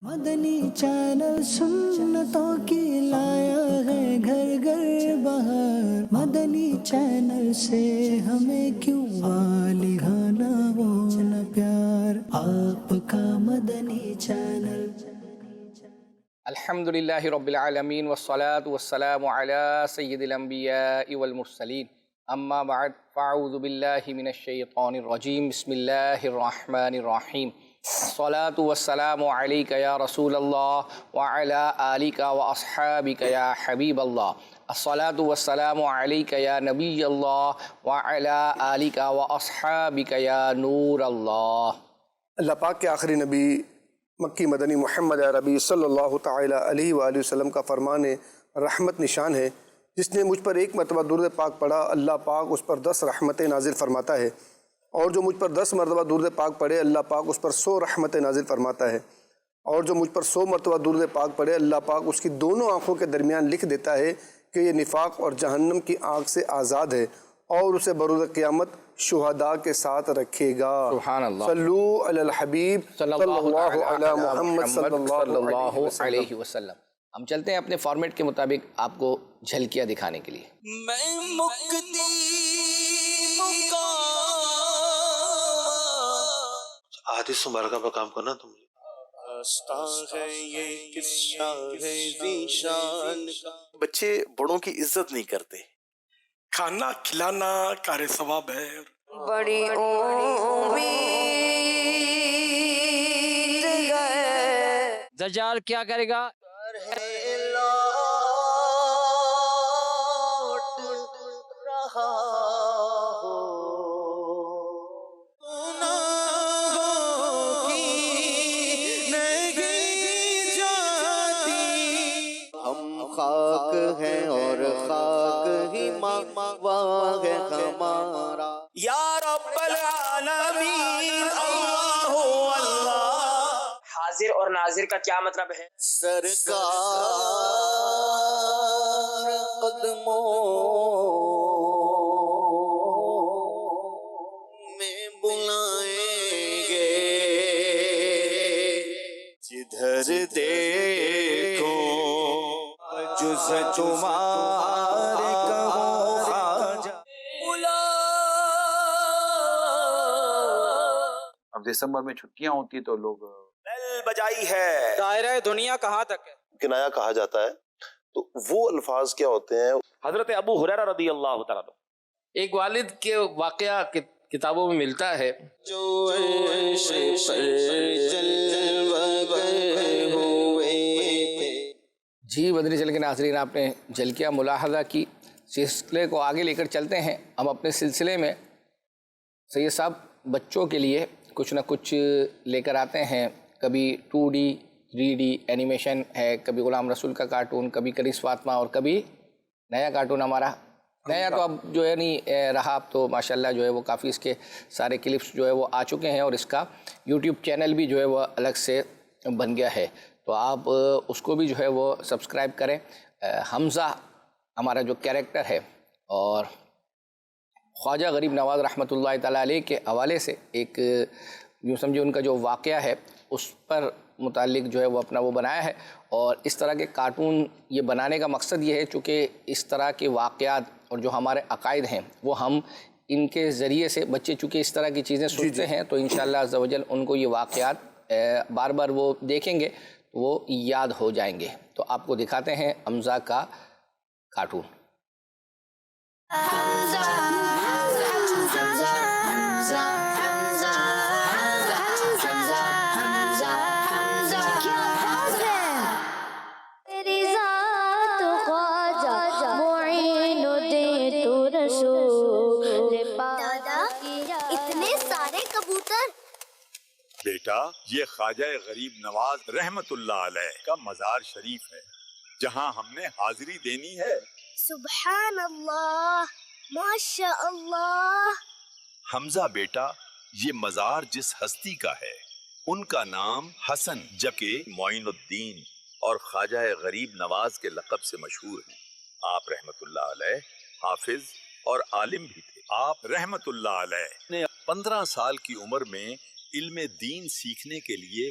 مدنی channel سنتوں کی لایا ہے گھر گھر بہار، مدنی چینل سے ہمیں کیوں والہانا وہ نہ پیار، آپ کا مدنی چینل۔ الحمدللہ رب العالمین والصلاة والسلام علی سید الانبیاء والمرسلین، اما بعد فاعوذ باللہ من الشیطان الرجیم، بسم اللہ الرحمن الرحیم۔ الصلاة والسلام علیک یا رسول اللہ وعلی آلک واصحابک یا حبیب اللہ، الصلاة والسلام علیک یا نبی اللہ وعلی آلک واصحابک یا نور اللہ۔ اللہ پاک کے آخری نبی مکی مدنی محمد عربی صلی اللہ تعالی علیہ وآلہ وسلم کا فرمان رحمت نشان ہے، جس نے مجھ پر ایک مرتبہ درود پاک پڑھا اللہ پاک اس پر 10 رحمتیں نازل فرماتا ہے، اور جو مجھ پر 10 مرتبہ درود پاک پڑھے اللہ پاک اس پر 100 رحمتیں نازل فرماتا ہے، اور جو مجھ پر 100 مرتبہ درود پاک پڑھے اللہ پاک اس کی دونوں آنکھوں کے درمیان لکھ دیتا ہے کہ یہ نفاق اور جہنم کی آنکھ سے آزاد ہے، اور اسے بروز قیامت شہداء کے ساتھ رکھے گا۔ سبحان اللہ۔ صلو علی الحبیب صلی اللہ علی محمد صلی اللہ علیہ وسلم۔ ہم چلتے ہیں اپنے فارمیٹ کے مطابق آپ کو جھلکیاں دکھانے کے لیے۔ میں مقدی حدیث مبارکہ پر کام کرنا تم بچے بڑوں کی عزت نہیں کرتے، کھانا کھلانا کار ثواب ہے۔ بڑی امید ہے دجال کیا کرے گا؟ ہم خاک ہیں اور خاک ہی ماں ہے ہمارا۔ یا رب العالمین اللہ اللہ۔ حاضر اور ناظر کا کیا مطلب ہے؟ سرکار قدموں میں بلائیں گے، جدھر دیکھو جز تمہارے کہو خواجہ۔ اب دسمبر میں چھٹیاں ہوتی تو لوگ بیل بجائی ہے۔ دائرہ دنیا کہاں تک ہے؟ کنایا کہا جاتا ہے، تو وہ الفاظ کیا ہوتے ہیں؟ حضرت ابو ہریرہ رضی اللہ تعالیٰ عنہ، ایک والد کے واقعہ کتابوں میں ملتا ہے۔ جو عرش پر جلوگر ہوئے تھے۔ جی مدنی چینل کے ناظرین، آپ نے جھلکیاں ملاحظہ کی، سلسلے کو آگے لے کر چلتے ہیں۔ ہم اپنے سلسلے میں سید صاحب بچوں کے لیے کچھ نہ کچھ لے کر آتے ہیں، کبھی 2D 3D اینیمیشن ہے، کبھی غلام رسول کا کارٹون، کبھی کنیز فاطمہ، اور کبھی نیا کارٹون ہمارا نیا تو اب جو ہے نہیں رہا، اب تو ماشاءاللہ جو ہے وہ کافی اس کے سارے کلپس جو ہے وہ آ چکے ہیں، اور اس کا یوٹیوب چینل بھی جو ہے وہ الگ سے بن گیا ہے، تو آپ اس کو بھی جو ہے وہ سبسکرائب کریں۔ حمزہ ہمارا جو کیریکٹر ہے، اور خواجہ غریب نواز رحمۃ اللہ تعالیٰ علیہ کے حوالے سے ایک یوں سمجھے ان کا جو واقعہ ہے اس پر متعلق جو ہے وہ اپنا وہ بنایا ہے، اور اس طرح کے کارٹون یہ بنانے کا مقصد یہ ہے چونکہ اس طرح کے واقعات اور جو ہمارے عقائد ہیں وہ ہم ان کے ذریعے سے، بچے چونکہ اس طرح کی چیزیں سنتے ہیں تو انشاءاللہ عز و جل ان کو یہ واقعات بار بار وہ دیکھیں گے تو وہ یاد ہو جائیں گے۔ تو آپ کو دکھاتے ہیں حمزہ کا کارٹون۔ بیٹا، یہ خواجہ غریب نواز رحمت اللہ علیہ کا مزار شریف ہے، جہاں ہم نے حاضری دینی ہے۔ سبحان اللہ، ماشاء اللہ۔ حمزہ بیٹا، یہ مزار جس ہستی کا ہے ان کا نام حسن جبکہ معین الدین اور خواجہ غریب نواز کے لقب سے مشہور ہیں۔ آپ رحمت اللہ علیہ حافظ اور عالم بھی تھے۔ آپ رحمت اللہ علیہ نے 15 سال کی عمر میں علم دین سیکھنے کے لیے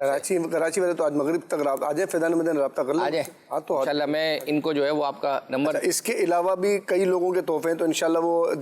کراچی والے تو آج مغرب تک رابطہ آ جائے، فیضان مدن رابطہ کر لیں آ جائیں ہاں تو انشاءاللہ میں ان کو جو ہے وہ آپ کا نمبر. اس کے علاوہ بھی کئی لوگوں کے تحفے ہیں، تو انشاءاللہ وہ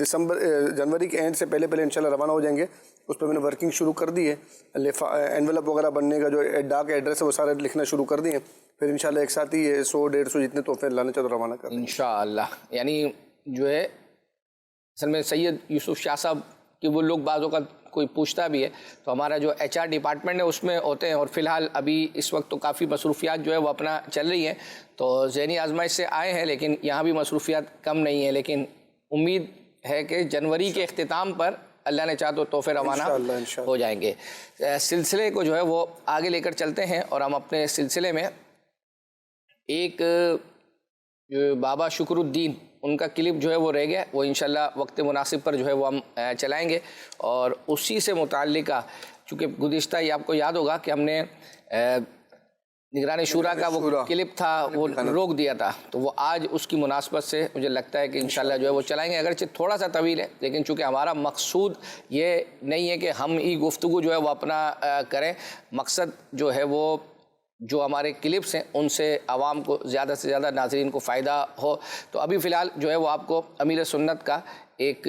جنوری کے اینڈ سے پہلے انشاءاللہ روانہ ہو جائیں گے. اس پہ میں نے ورکنگ شروع کر دی ہے، انویلپ وغیرہ بننے کا جو ڈاک ایڈریس ہے وہ سارے لکھنا شروع کر دیے ہیں. پھر انشاءاللہ ایک ساتھ ہی 100-150 جتنے تحفے لانے چاہتے روانہ کر دیں انشاءاللہ. یعنی جو ہے اصل میں سید یوسف شاہ صاحب کہ وہ لوگ بعضوں کا کوئی پوچھتا بھی ہے تو ہمارا جو HR ڈپارٹمنٹ ہے اس میں ہوتے ہیں، اور فی الحال ابھی اس وقت تو کافی مصروفیات جو ہے وہ اپنا چل رہی ہیں، تو ذہنی آزمائش سے آئے ہیں لیکن یہاں بھی مصروفیات کم نہیں ہیں. لیکن امید ہے کہ جنوری کے اختتام پر اللہ نے چاہا تو تحفے روانہ ہو جائیں گے. سلسلے کو جو ہے وہ آگے لے کر چلتے ہیں، اور ہم اپنے سلسلے میں ایک جو بابا شکر الدین ان کا کلپ جو ہے وہ رہ گیا، وہ انشاءاللہ وقت مناسب پر جو ہے وہ ہم چلائیں گے. اور اسی سے متعلقہ چونکہ گزشتہ یہ آپ کو یاد ہوگا کہ ہم نے نگران شورا کا وہ کلپ تھا وہ روک دیا تھا، تو وہ آج اس کی مناسبت سے مجھے لگتا ہے کہ انشاءاللہ جو ہے وہ چلائیں گے. اگرچہ تھوڑا سا طویل ہے لیکن چونکہ ہمارا مقصود یہ نہیں ہے کہ ہم ہی گفتگو جو ہے وہ اپنا کریں، مقصد جو ہے وہ جو ہمارے کلپس ہیں ان سے عوام کو زیادہ سے زیادہ ناظرین کو فائدہ ہو. تو ابھی فی الحال جو ہے وہ آپ کو امیر سنت کا ایک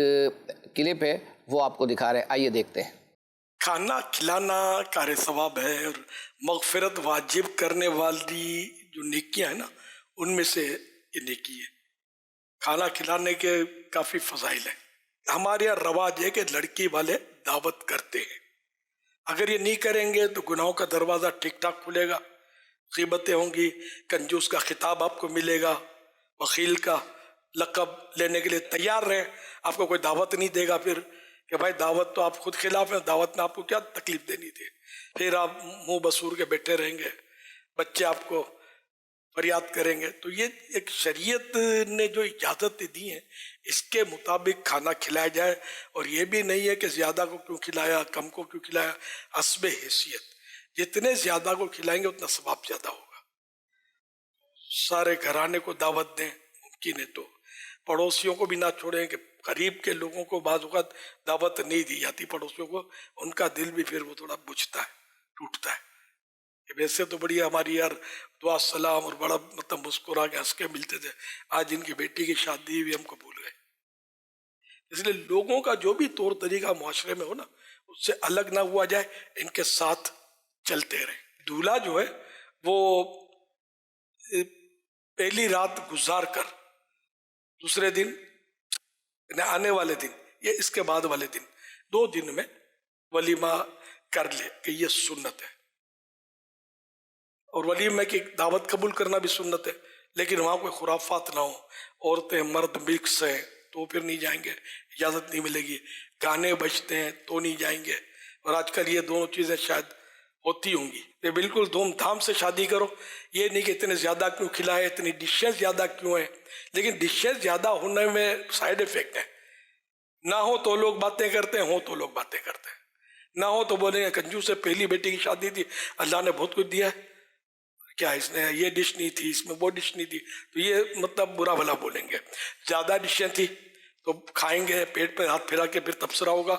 کلپ ہے وہ آپ کو دکھا رہے ہیں، آئیے دیکھتے ہیں. کھانا کھلانا کار ثواب ہے، اور مغفرت واجب کرنے والی جو نیکیاں ہیں نا ان میں سے یہ نیکی ہے. کھانا کھلانے کے کافی فضائل ہیں. ہمارے یہاں رواج ہے کہ لڑکی والے دعوت کرتے ہیں، اگر یہ نہیں کریں گے تو گناہوں کا دروازہ ٹھیک ٹھاک کھلے گا، غیبتیں ہوں گی، کنجوس کا خطاب آپ کو ملے گا، بخیل کا لقب لینے کے لیے تیار رہیں. آپ کو کوئی دعوت نہیں دے گا پھر کہ بھائی دعوت تو آپ خود خلاف ہیں، دعوت میں آپ کو کیا تکلیف دینی تھی. پھر آپ منہ بسور کے بیٹھے رہیں گے، بچے آپ کو فریاد کریں گے. تو یہ ایک شریعت نے جو اجازت دی ہے اس کے مطابق کھانا کھلایا جائے. اور یہ بھی نہیں ہے کہ زیادہ کو کیوں کھلایا کم کو کیوں کھلایا، حسب حیثیت. جتنے زیادہ کو کھلائیں گے اتنا ثواب زیادہ ہوگا. سارے گھرانے کو دعوت دیں، ممکن ہے تو پڑوسیوں کو بھی نہ چھوڑیں کہ قریب کے لوگوں کو بعض اوقات دعوت نہیں دی جاتی پڑوسیوں کو، ان کا دل بھی پھر وہ تھوڑا بجھتا ہے، ٹوٹتا ہے. ویسے تو بڑی ہماری یار دعا سلام اور بڑا مطلب مسکرا کے ہنس کے ملتے تھے، آج ان کی بیٹی کی شادی بھی ہم کو بھول گئے. اس لیے لوگوں کا جو بھی طور طریقہ معاشرے میں ہو نا اس سے الگ نہ ہوا جائے، ان کے ساتھ چلتے رہیں. دولہا جو ہے وہ پہلی رات گزار کر دوسرے دن آنے والے دن یا اس کے بعد والے دن 2 دن میں ولیمہ کر لے کہ یہ سنت ہے. اور ولیمہ کی دعوت قبول کرنا بھی سنت ہے، لیکن وہاں کوئی خرافات نہ ہو، عورتیں مرد مکس ہیں تو پھر نہیں جائیں گے، اجازت نہیں ملے گی. گانے بجتے ہیں تو نہیں جائیں گے. اور آج کل یہ دونوں چیزیں شاید ہوتی ہوں گی. یہ بالکل دھوم دھام سے شادی کرو، یہ نہیں کہ اتنے زیادہ کیوں کھلائے، اتنی ڈشز زیادہ کیوں ہیں. لیکن ڈشز زیادہ ہونے میں سائیڈ ایفیکٹ ہیں. نہ ہو تو لوگ باتیں کرتے ہیں، ہو تو لوگ باتیں کرتے ہیں. نہ ہو تو بولیں گے کنجوس سے پہلی بیٹی کی شادی تھی، اللہ نے بہت کچھ دیا ہے، کیا اس نے یہ ڈش نہیں تھی، اس میں وہ ڈش نہیں تھی، تو یہ مطلب برا بھلا بولیں گے. زیادہ ڈشیں تھی تو کھائیں گے، پیٹ پہ ہاتھ پھیرا کے پھر تبصرہ ہوگا.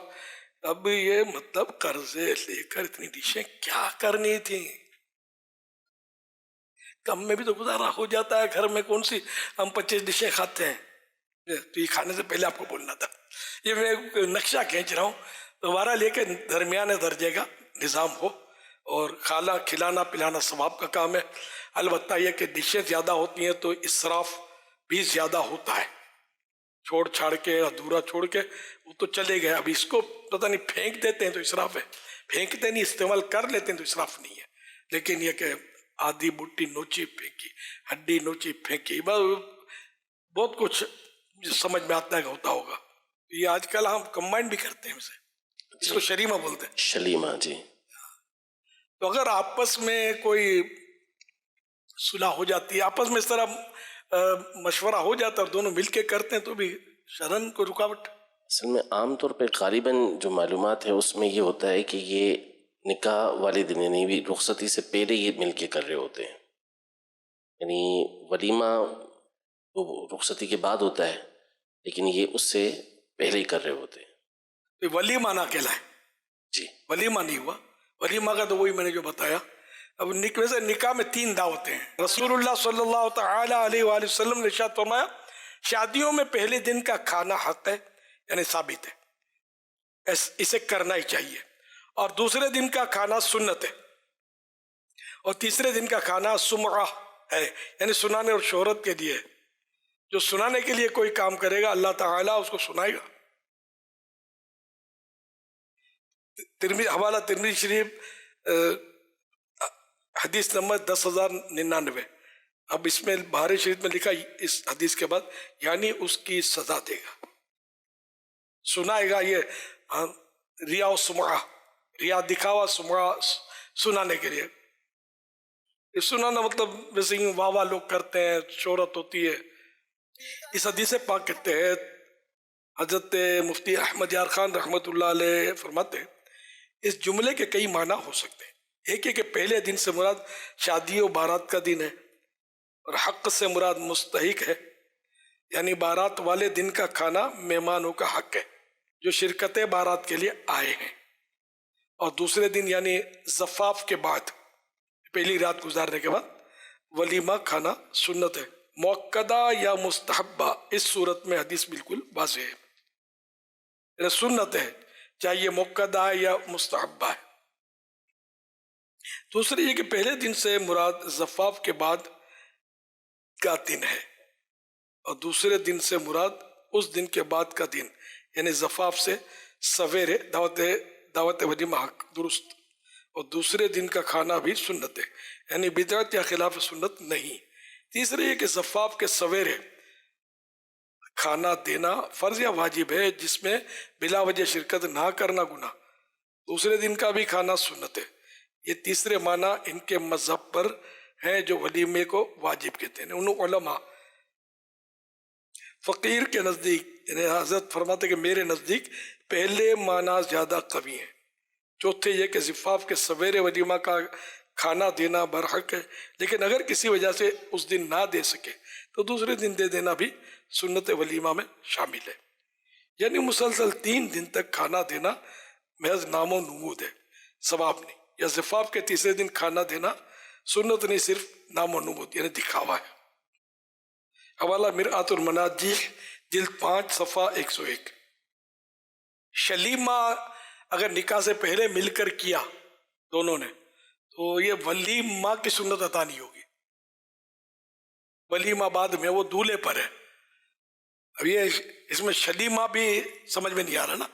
اب یہ مطلب قرضے لے کر اتنی ڈشیں کیا کرنی تھیں؟ کم میں بھی تو گزارا ہو جاتا ہے. گھر میں کون سی ہم 25 ڈشیں کھاتے ہیں؟ تو یہ کھانے سے پہلے آپ کو بولنا تھا. یہ میں نقشہ کھینچ رہا ہوں. دوبارہ لے کے درمیانے درجے کا نظام ہو، اور کھانا کھلانا پلانا ثواب کا کام ہے. البتہ یہ کہ ڈشیں زیادہ ہوتی ہیں تو اسراف بھی زیادہ ہوتا ہے. چھوڑ چھاڑ کے ادھورا چھوڑ کے وہ تو چلے گئے، اب اس کو پتہ نہیں پھینک دیتے ہیں تو اسراف ہے، پھینکتے نہیں استعمال کر لیتے ہیں تو اسراف نہیں ہے. لیکن یہ کہ آدھی بٹی نوچی پھینکی، ہڈی نوچی پھینکی، بہت کچھ سمجھ میں آتا ہے کہ ہوتا ہوگا. یہ آج کل ہم کمبائن بھی کرتے ہیں اسے، اس کو شلیمہ بولتے ہیں. شلیمہ جی. تو اگر آپس میں کوئی صلح ہو جاتی ہے، آپس میں اس طرح مشورہ ہو جاتا ہے اور دونوں مل کے کرتے ہیں تو بھی شرن کو رکاوٹ. اصل میں عام طور پہ غالباً جو معلومات ہے اس میں یہ ہوتا ہے کہ یہ نکاح والے دن یعنی بھی رخصتی سے پہلے یہ مل کے کر رہے ہوتے ہیں. یعنی ولیمہ وہ رخصتی کے بعد ہوتا ہے لیکن یہ اس سے پہلے ہی کر رہے ہوتے ہیں. ولیمہ نہ کہلائے جی، ولیمہ نہیں ہوا. ولیمہ کا تو وہی میں نے جو بتایا اب ویسے نکاح میں 3 دعوتیں ہیں. رسول اللہ صلی اللہ تعالی علیہ وآلہ وسلم نے ارشاد فرمایا شادیوں میں پہلے دن کا کھانا حق ہے، یعنی ثابت ہے، اسے کرنا ہی چاہیے، اور دوسرے دن کا کھانا سنت ہے، اور تیسرے دن کا کھانا سمعہ ہے، یعنی سنانے اور شہرت کے لیے. جو سنانے کے لیے کوئی کام کرے گا اللہ تعالیٰ اس کو سنائے گا. حوالہ ترمذی شریف حدیث نمبر 10,099. اب اس میں بخاری شریف میں لکھا اس حدیث کے بعد یعنی اس کی سزا دے گا، سنائے گا. یہ ریا و سمعہ، ریا دکھاوا، سمعہ سنانے کے لیے. یہ سنانا مطلب ویسے ہی واہ واہ لوگ کرتے ہیں، شہرت ہوتی ہے. اس حدیث پاک کے تحت حضرت مفتی احمد یار خان رحمۃ اللہ علیہ فرماتے ہیں اس جملے کے کئی معنی ہو سکتے ہیں. ایک ہے کہ پہلے دن سے مراد شادی و بارات کا دن ہے، اور حق سے مراد مستحق ہے، یعنی بارات والے دن کا کھانا مہمانوں کا حق ہے جو شرکت بارات کے لیے آئے ہیں. اور دوسرے دن یعنی زفاف کے بعد، پہلی رات گزارنے کے بعد ولیمہ کھانا سنت ہے، مؤکدہ یا مستحبہ. اس صورت میں حدیث بالکل واضح ہے، یعنی سنت ہے چاہے یہ مؤکدہ ہے یا مستحبہ ہے. دوسری یہ کہ پہلے دن سے مراد زفاف کے بعد کا دن ہے، اور دوسرے دن سے مراد اس دن کے بعد کا دن، یعنی زفاف سے سویرے دعوت ولیمہ حق درست، اور دوسرے دن کا کھانا بھی سنت ہے، یعنی بدعت یا خلاف سنت نہیں. تیسرے یہ کہ زفاف کے سویرے کھانا دینا فرض یا واجب ہے جس میں بلا وجہ شرکت نہ کرنا گناہ. دوسرے دن کا بھی کھانا سنت ہے. یہ تیسرے معنی ان کے مذہب پر ہیں جو ولیمے کو واجب کہتے ہیں. ان علماء فقیر کے نزدیک، یعنی حضرت فرماتے کہ میرے نزدیک پہلے معنی زیادہ قوی ہیں. چوتھے یہ کہ زفاف کے سویرے ولیمہ کا کھانا دینا برحق ہے، لیکن اگر کسی وجہ سے اس دن نہ دے سکے تو دوسرے دن دے دینا بھی سنت ولیمہ میں شامل ہے. یعنی مسلسل 3 دن تک کھانا دینا محض نام و نمود ہے، ثواب نہیں. یا زفاف کے تیسرے دن کھانا دینا سنت نہیں، صرف نام و نمود یعنی دکھاوا ہے. حوالہ مرآت المناجیح جلد 5 صفحہ 101. شلیمہ اگر نکاح سے پہلے مل کر کیا دونوں نے تو یہ ولیمہ کی سنت عطا نہیں ہوگی. ولیمہ بعد میں وہ دولہے پر ہے. اب یہ اس میں شلیمہ بھی سمجھ میں نہیں آ رہا نا،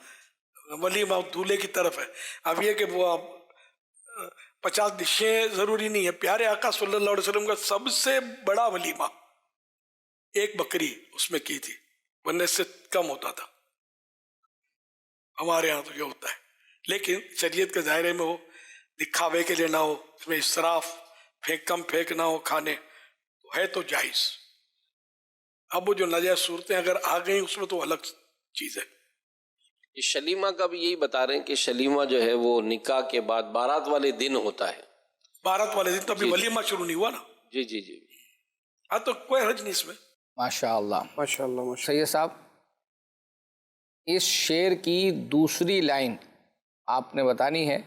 ولیمہ دولہے کی طرف ہے. اب یہ کہ وہ 50 ڈشیں ضروری نہیں ہے. پیارے آقا صلی اللہ علیہ وسلم کا سب سے بڑا ولیمہ 1 بکری اس میں کی تھی، ورنہ اس سے کم ہوتا تھا. ہمارے ہاں تو یہ ہوتا ہے، لیکن شریعت کے دائرے میں ہو، دکھاوے کے لیے نہ ہو، اس میں اسراف کم پھینک نہ ہو کھانے، تو ہے تو جائز. اب وہ جو ناجائز صورتیں اگر آ گئیں اس میں تو الگ چیز ہے. شلیمہ کا بھی یہی بتا رہے ہیں کہ شلیمہ جو ہے وہ نکاح کے بعد بارات والے دن ہوتا ہے. بارات والے دن تو ابھی ولیمہ شروع نہیں ہوا نا. جی جی جی. ہاں تو کوئی حرج نہیں اس میں. ماشاءاللہ ماشاءاللہ. سید صاحب، اس شعر کی دوسری لائن آپ نے بتانی ہے،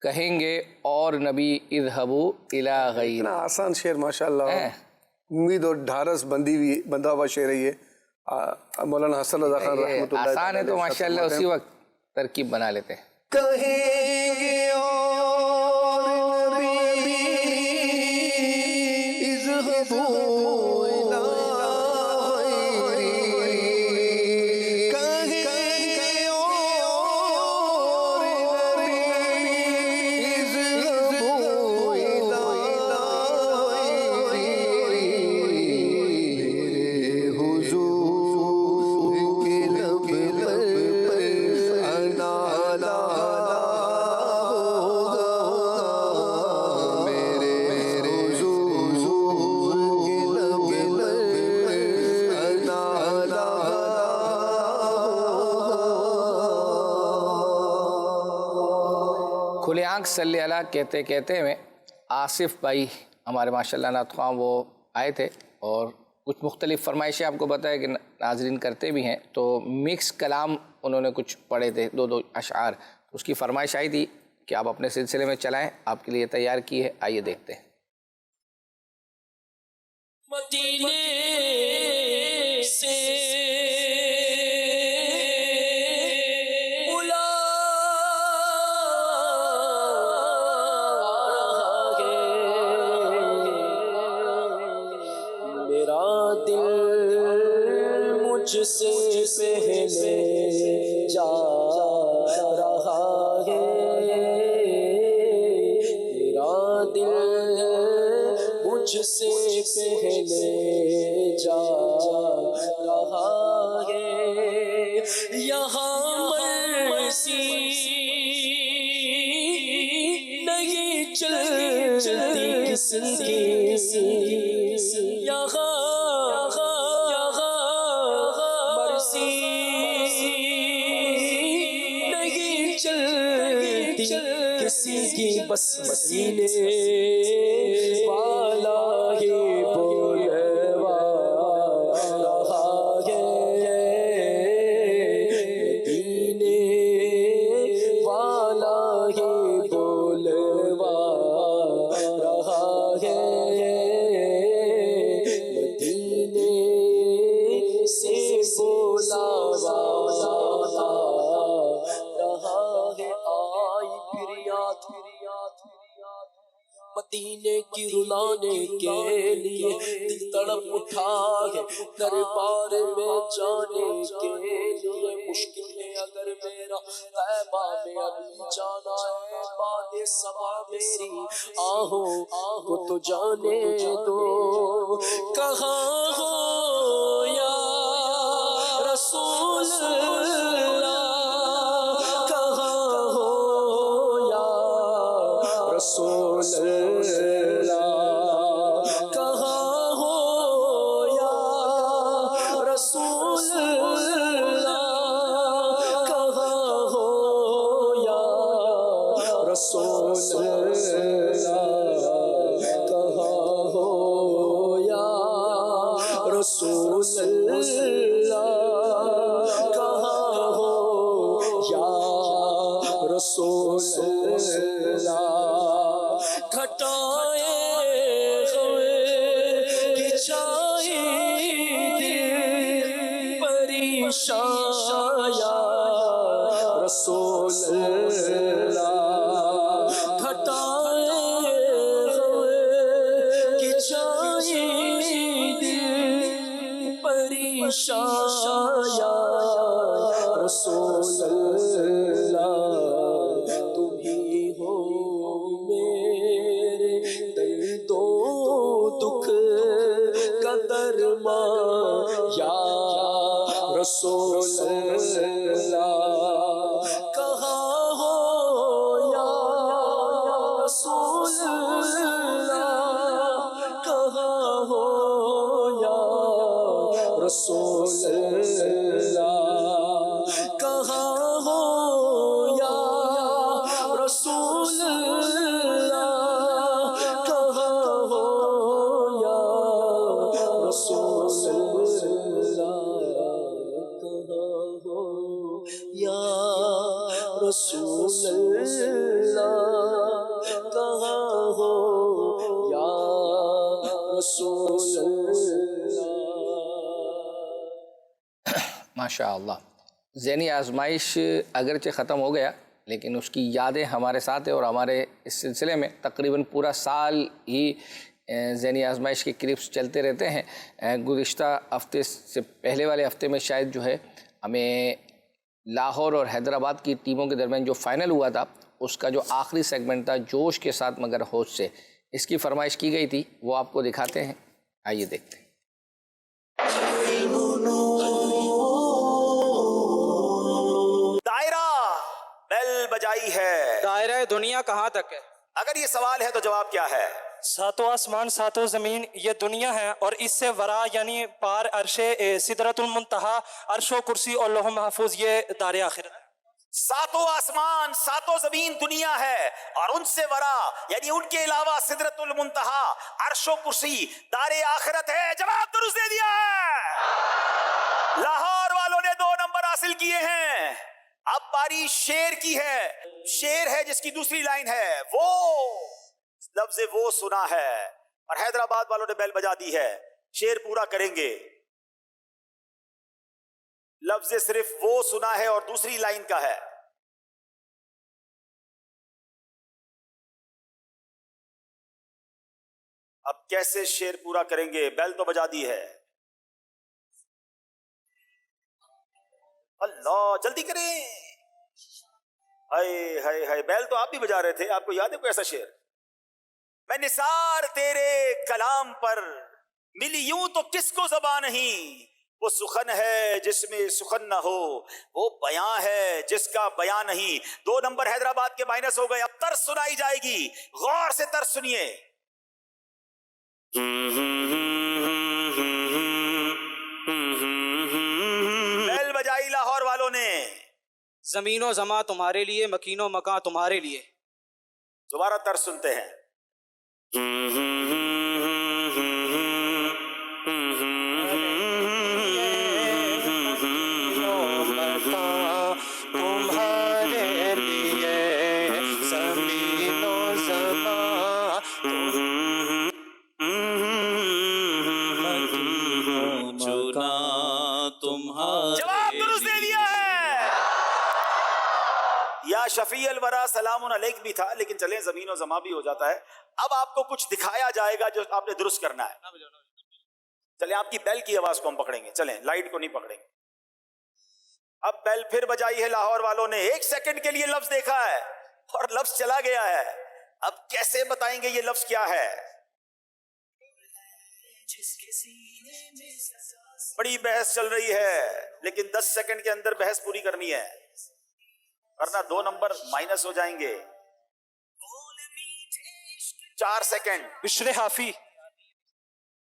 کہیں گے اور نبی اذهبوا الی غیر. اتنا آسان شعر ماشاءاللہ، امید اور ڈھارس بندہ ہوا شعر ہے یہ. مولانا حسن رضا خان رحمۃ اللہ آسان ہے تو ماشاءاللہ اسی وقت ترکیب بنا لیتے ہیں. کہیں گے اور نبی اذهبوا کھلے آنکھ صلی اللہ کہتے کہتے میں آصف بھائی ہمارے ماشاءاللہ نعت خواں وہ آئے تھے اور کچھ مختلف فرمائشیں آپ کو بتایا کہ ناظرین کرتے بھی ہیں، تو مکس کلام انہوں نے کچھ پڑھے تھے، 2 اشعار. اس کی فرمائش آئی تھی کہ آپ اپنے سلسلے میں چلائیں، آپ کے لیے تیار کی ہے، آئیے دیکھتے ہیں۔ مدینے سے بلا رہا ہے میرا دل مجھ سے پہلے جا رہا ہے میرا دل مجھ سے پہلے جا رہا ہے یہاں مرضی نہیں چلتی کسی کی یہاں مرضی نہیں چلتی کسی کی بس مدینے والا ہی بولوا رہا ہے مدینے والا ہی بولوا رہا ہے مدینے سے بولاوا رہا ہے آئی پھر یاد مدینے کی رلانے کے لیے دل تڑپ اٹھا ہے دربار میں جانے کے لیے مشکل ہے اگر میرا طیبہ میں ابھی جانا ہے باد صبا میری آہوں کو تو جانے دو کہاں ہو یا رسول اللہ کہاں ہو یا رسول اللہ کہاں ہو یا رسول اللہ کہاں ہو یا رسول اللہ کہاں ہو یا رسول اللہ کہاں ہو یا رسول اللہ گھٹائے کہ چاہے دل پریشان یا رسول اللہ گھٹائے کہ چاہے دل پریشان یا رسول اللہ تم ہی ہو میرے درد و دکھ کا درمان یا رسول اللہ کہاں ہو یا رسول اللہ کہاں ہو یا رسول اللہ کہاں ہو یا رسول اللہ کہاں ہو یا رسول اللہ کہاں ہو یا رسول اللہ کہاں ہو یا رسول اللہ ماشاء اللہ۔ ذہنی آزمائش اگرچہ ختم ہو گیا لیکن اس کی یادیں ہمارے ساتھ ہیں، اور ہمارے اس سلسلے میں تقریباً پورا سال ہی ذہنی آزمائش کے کلپس چلتے رہتے ہیں۔ گزشتہ ہفتے سے پہلے والے ہفتے میں شاید جو ہے ہمیں لاہور اور حیدرآباد کی ٹیموں کے درمیان جو فائنل ہوا تھا اس کا جو آخری سیگمنٹ تھا جوش کے ساتھ مگر ہوش سے، اس کی فرمائش کی گئی تھی، وہ آپ کو دکھاتے ہیں، آئیے دیکھتے ہیں۔ دائرہ بیل بجائی ہے، دائرہ دنیا کہاں تک ہے؟ اگر یہ سوال ہے تو جواب کیا ہے؟ ساتوں آسمان ساتوں زمین یہ دنیا ہے، اور اس سے ورا یعنی پار عرش سدرۃ المنتہا، عرش و کرسی اور لوح محفوظ، یہ دار آخرت ہے۔ ساتوں آسمان ساتوں زمین دنیا ہے، اور ان سے ورا یعنی ان کے علاوہ سدرۃ المنتہا، عرش و کرسی دار آخرت ہے۔ جواب درست دے دیا ہے۔ لاہور والوں نے 2 نمبر حاصل کیے ہیں، اب باری شیر کی ہے. شیر ہے جس کی دوسری لائن ہے وہ لفظ وہ سنا ہے اور حیدرآباد والوں نے بیل بجا دی ہے. شیر پورا کریں گے. لفظ صرف وہ سنا ہے اور دوسری لائن کا ہے. اب کیسے شیر پورا کریں گے؟ بیل تو بجا دی ہے. اللہ جلدی کریں. ہائے ہائے ہائے، بیل تو آپ بھی بجا رہے تھے. آپ کو یاد ہے کوئی ایسا شعر؟ میں نثار تیرے کلام پر ملی یوں تو کس کو زبان نہیں. وہ سخن ہے جس میں سخن نہ ہو، وہ بیاں ہے جس کا بیاں نہیں. 2 نمبر حیدرآباد کے مائنس ہو گئے. اب طرز سنائی جائے گی، غور سے طرز سنیے. بیل بجائی لاہور والوں نے. زمین و زماں تمہارے لیے، مکین و مکاں تمہارے لیے. دوبارہ طرز سنتے ہیں. تمہارے لیے زمین و زماں جواب درست دے دیا ہے. یا شفیع الورا سلام علیک بھی تھا، لیکن چلیں زمین و زماں بھی ہو جاتا ہے. اب آپ کو کچھ دکھایا جائے گا جو آپ نے درست کرنا ہے. چلیں آپ کی بیل کی آواز کو ہم پکڑیں گے، چلیں لائٹ کو نہیں پکڑیں گے. اب بیل پھر بجائی ہے لاہور والوں نے. 1 سیکنڈ کے لیے لفظ دیکھا ہے اور لفظ چلا گیا ہے. اب کیسے بتائیں گے یہ لفظ کیا ہے؟ بڑی بحث چل رہی ہے، لیکن 10 سیکنڈ کے اندر بحث پوری کرنی ہے ورنہ 2 نمبر مائنس ہو جائیں گے. 4 سیکنڈ. بشر حافی.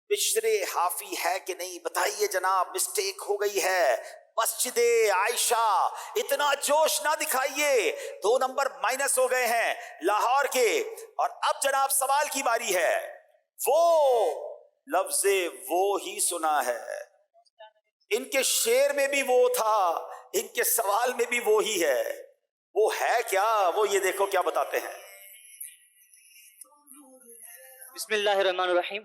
بشر حافی ہے کہ نہیں بتائیے جناب. مسٹیک ہو گئی ہے. مسجد عائشہ. اتنا جوش نہ دکھائیے. 2 نمبر مائنس ہو گئے ہیں لاہور کے. اور اب جناب سوال کی باری ہے. وہ لفظ وہ ہی سنا ہے. ان کے شعر میں بھی وہ تھا، ان کے سوال میں بھی وہ ہی ہے. وہ ہے کیا؟ وہ یہ دیکھو کیا بتاتے ہیں. بسم اللہ الرحمن الرحیم.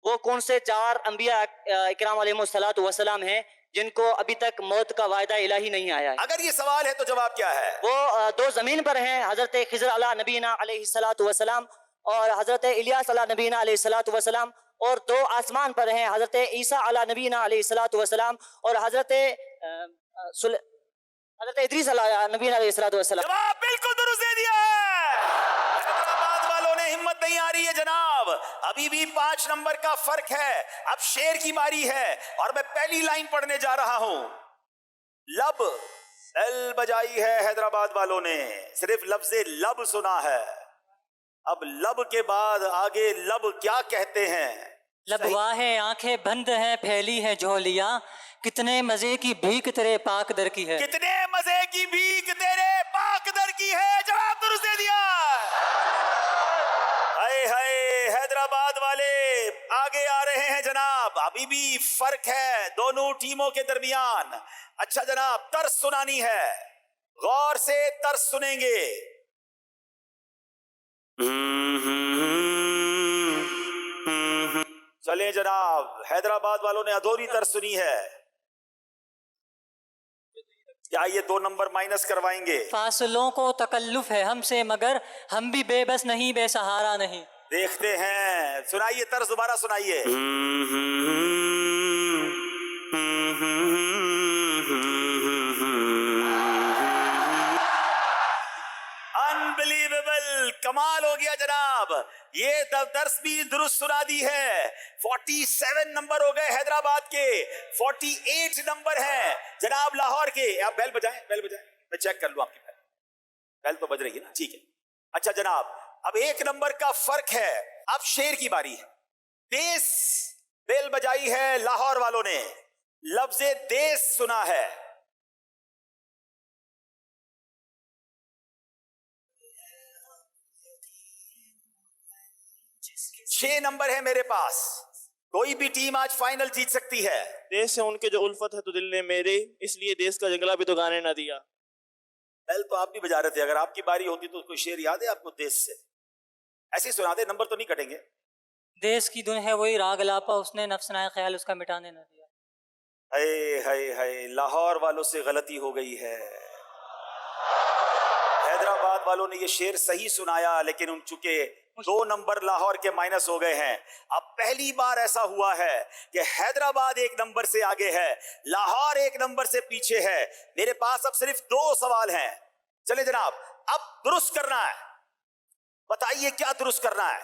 وہ کون سے 4 انبیاء اکرام علیہم الصلاۃ والسلام ہیں جن کو ابھی تک موت کا وعدہ الہی نہیں آیا ہے؟ اگر یہ سوال ہے تو جواب کیا ہے؟ وہ 2 زمین پر ہیں، حضرت خضر علی نبینا علیہ الصلاۃ والسلام اور حضرت الیاس علی نبینا علیہ الصلاۃ والسلام. اور 2 آسمان پر ہیں، حضرت عیسیٰ علی نبینا علیہ الصلاۃ والسلام اور حضرت ادریس علی نبینا علیہ الصلاۃ والسلام. جواب بالکل درست دے دیا ہے. حیدرآباد والوں نے ہمت نہیں آ رہی ہے جناب. ابھی بھی 5 نمبر کا فرق ہے. اب شیر کی باری ہے اور میں پہلی لائن پڑھنے جا رہا ہوں. لب بیل بجائی ہے حیدرآباد والوں نے. صرف لفظ لب سنا ہے. اب لب کے بعد آگے لب کیا کہتے ہیں؟ لبواہ آنکھیں بند ہیں، پھیلی ہے جھولیاں، کتنے مزے کی بھیک تیرے پاک در کی ہے. کتنے مزے کی بھیک تیرے پاک در کی ہے. جواب درست دے دیا. ہائے ہائے حیدرآباد والے آگے آ رہے ہیں جناب. ابھی بھی فرق ہے دونوں ٹیموں کے درمیان. اچھا جناب طرز سنانی ہے، غور سے طرز سنیں گے. چلیں جناب. حیدرآباد والوں نے ادھوری طرز سنی ہے. کیا یہ 2 نمبر مائنس کروائیں گے؟ فاصلوں کو تکلف ہے ہم سے مگر ہم بھی بے بس نہیں، بے سہارا نہیں. دیکھتے ہیں. سنائیے طرز دوبارہ سنائیے. انبلیویبل. کمال ہو گیا جناب. یہ درس بھی درست سنا دی ہے. 47 نمبر ہو گئے حیدرآباد کے، 48 نمبر ہیں جناب لاہور کے. آپ بیل بجائیں، بیل بجائیں. میں چیک کر لوں آپ کی بیل. بیل تو بج رہی ہے نا؟ ٹھیک ہے. اچھا جناب اب 1 نمبر کا فرق ہے. اب شیر کی باری ہے. دیس بیل بجائی ہے لاہور والوں نے. لفظ دیس سنا ہے. 6 نمبر ہے میرے پاس. کوئی بھی ٹیم آج فائنل جیت سکتی ہے. دیس سے ان کے جو الفت ہے تو دل نے میرے، اس لیے دیس کا جنگلہ بھی تو گانے نہ دیا. بیل تو آپ بھی بجا رہے تھے، اگر آپ کی باری ہوتی تو کوئی شعر یاد ہے آپ کو دیس سے؟ ایسے ہی سنا دے، نمبر تو نہیں کٹیں گے. دیس کی دن ہے وہی راگ لاپا، اس نے نفس نائے خیال اس کا مٹانے نہ دیا. ہائے ہائے ہائے، لاہور والوں سے غلطی ہو گئی ہے. حیدرآباد والوں نے یہ شعر صحیح سنایا، لیکن ان چونکہ 2 نمبر لاہور کے مائنس ہو گئے ہیں. اب پہلی بار ایسا ہوا ہے کہ حیدرآباد 1 نمبر سے آگے ہے، لاہور 1 نمبر سے پیچھے ہے. میرے پاس اب صرف 2 سوال ہیں. چلے جناب، اب درست کرنا ہے. بتائیے کیا درست کرنا ہے؟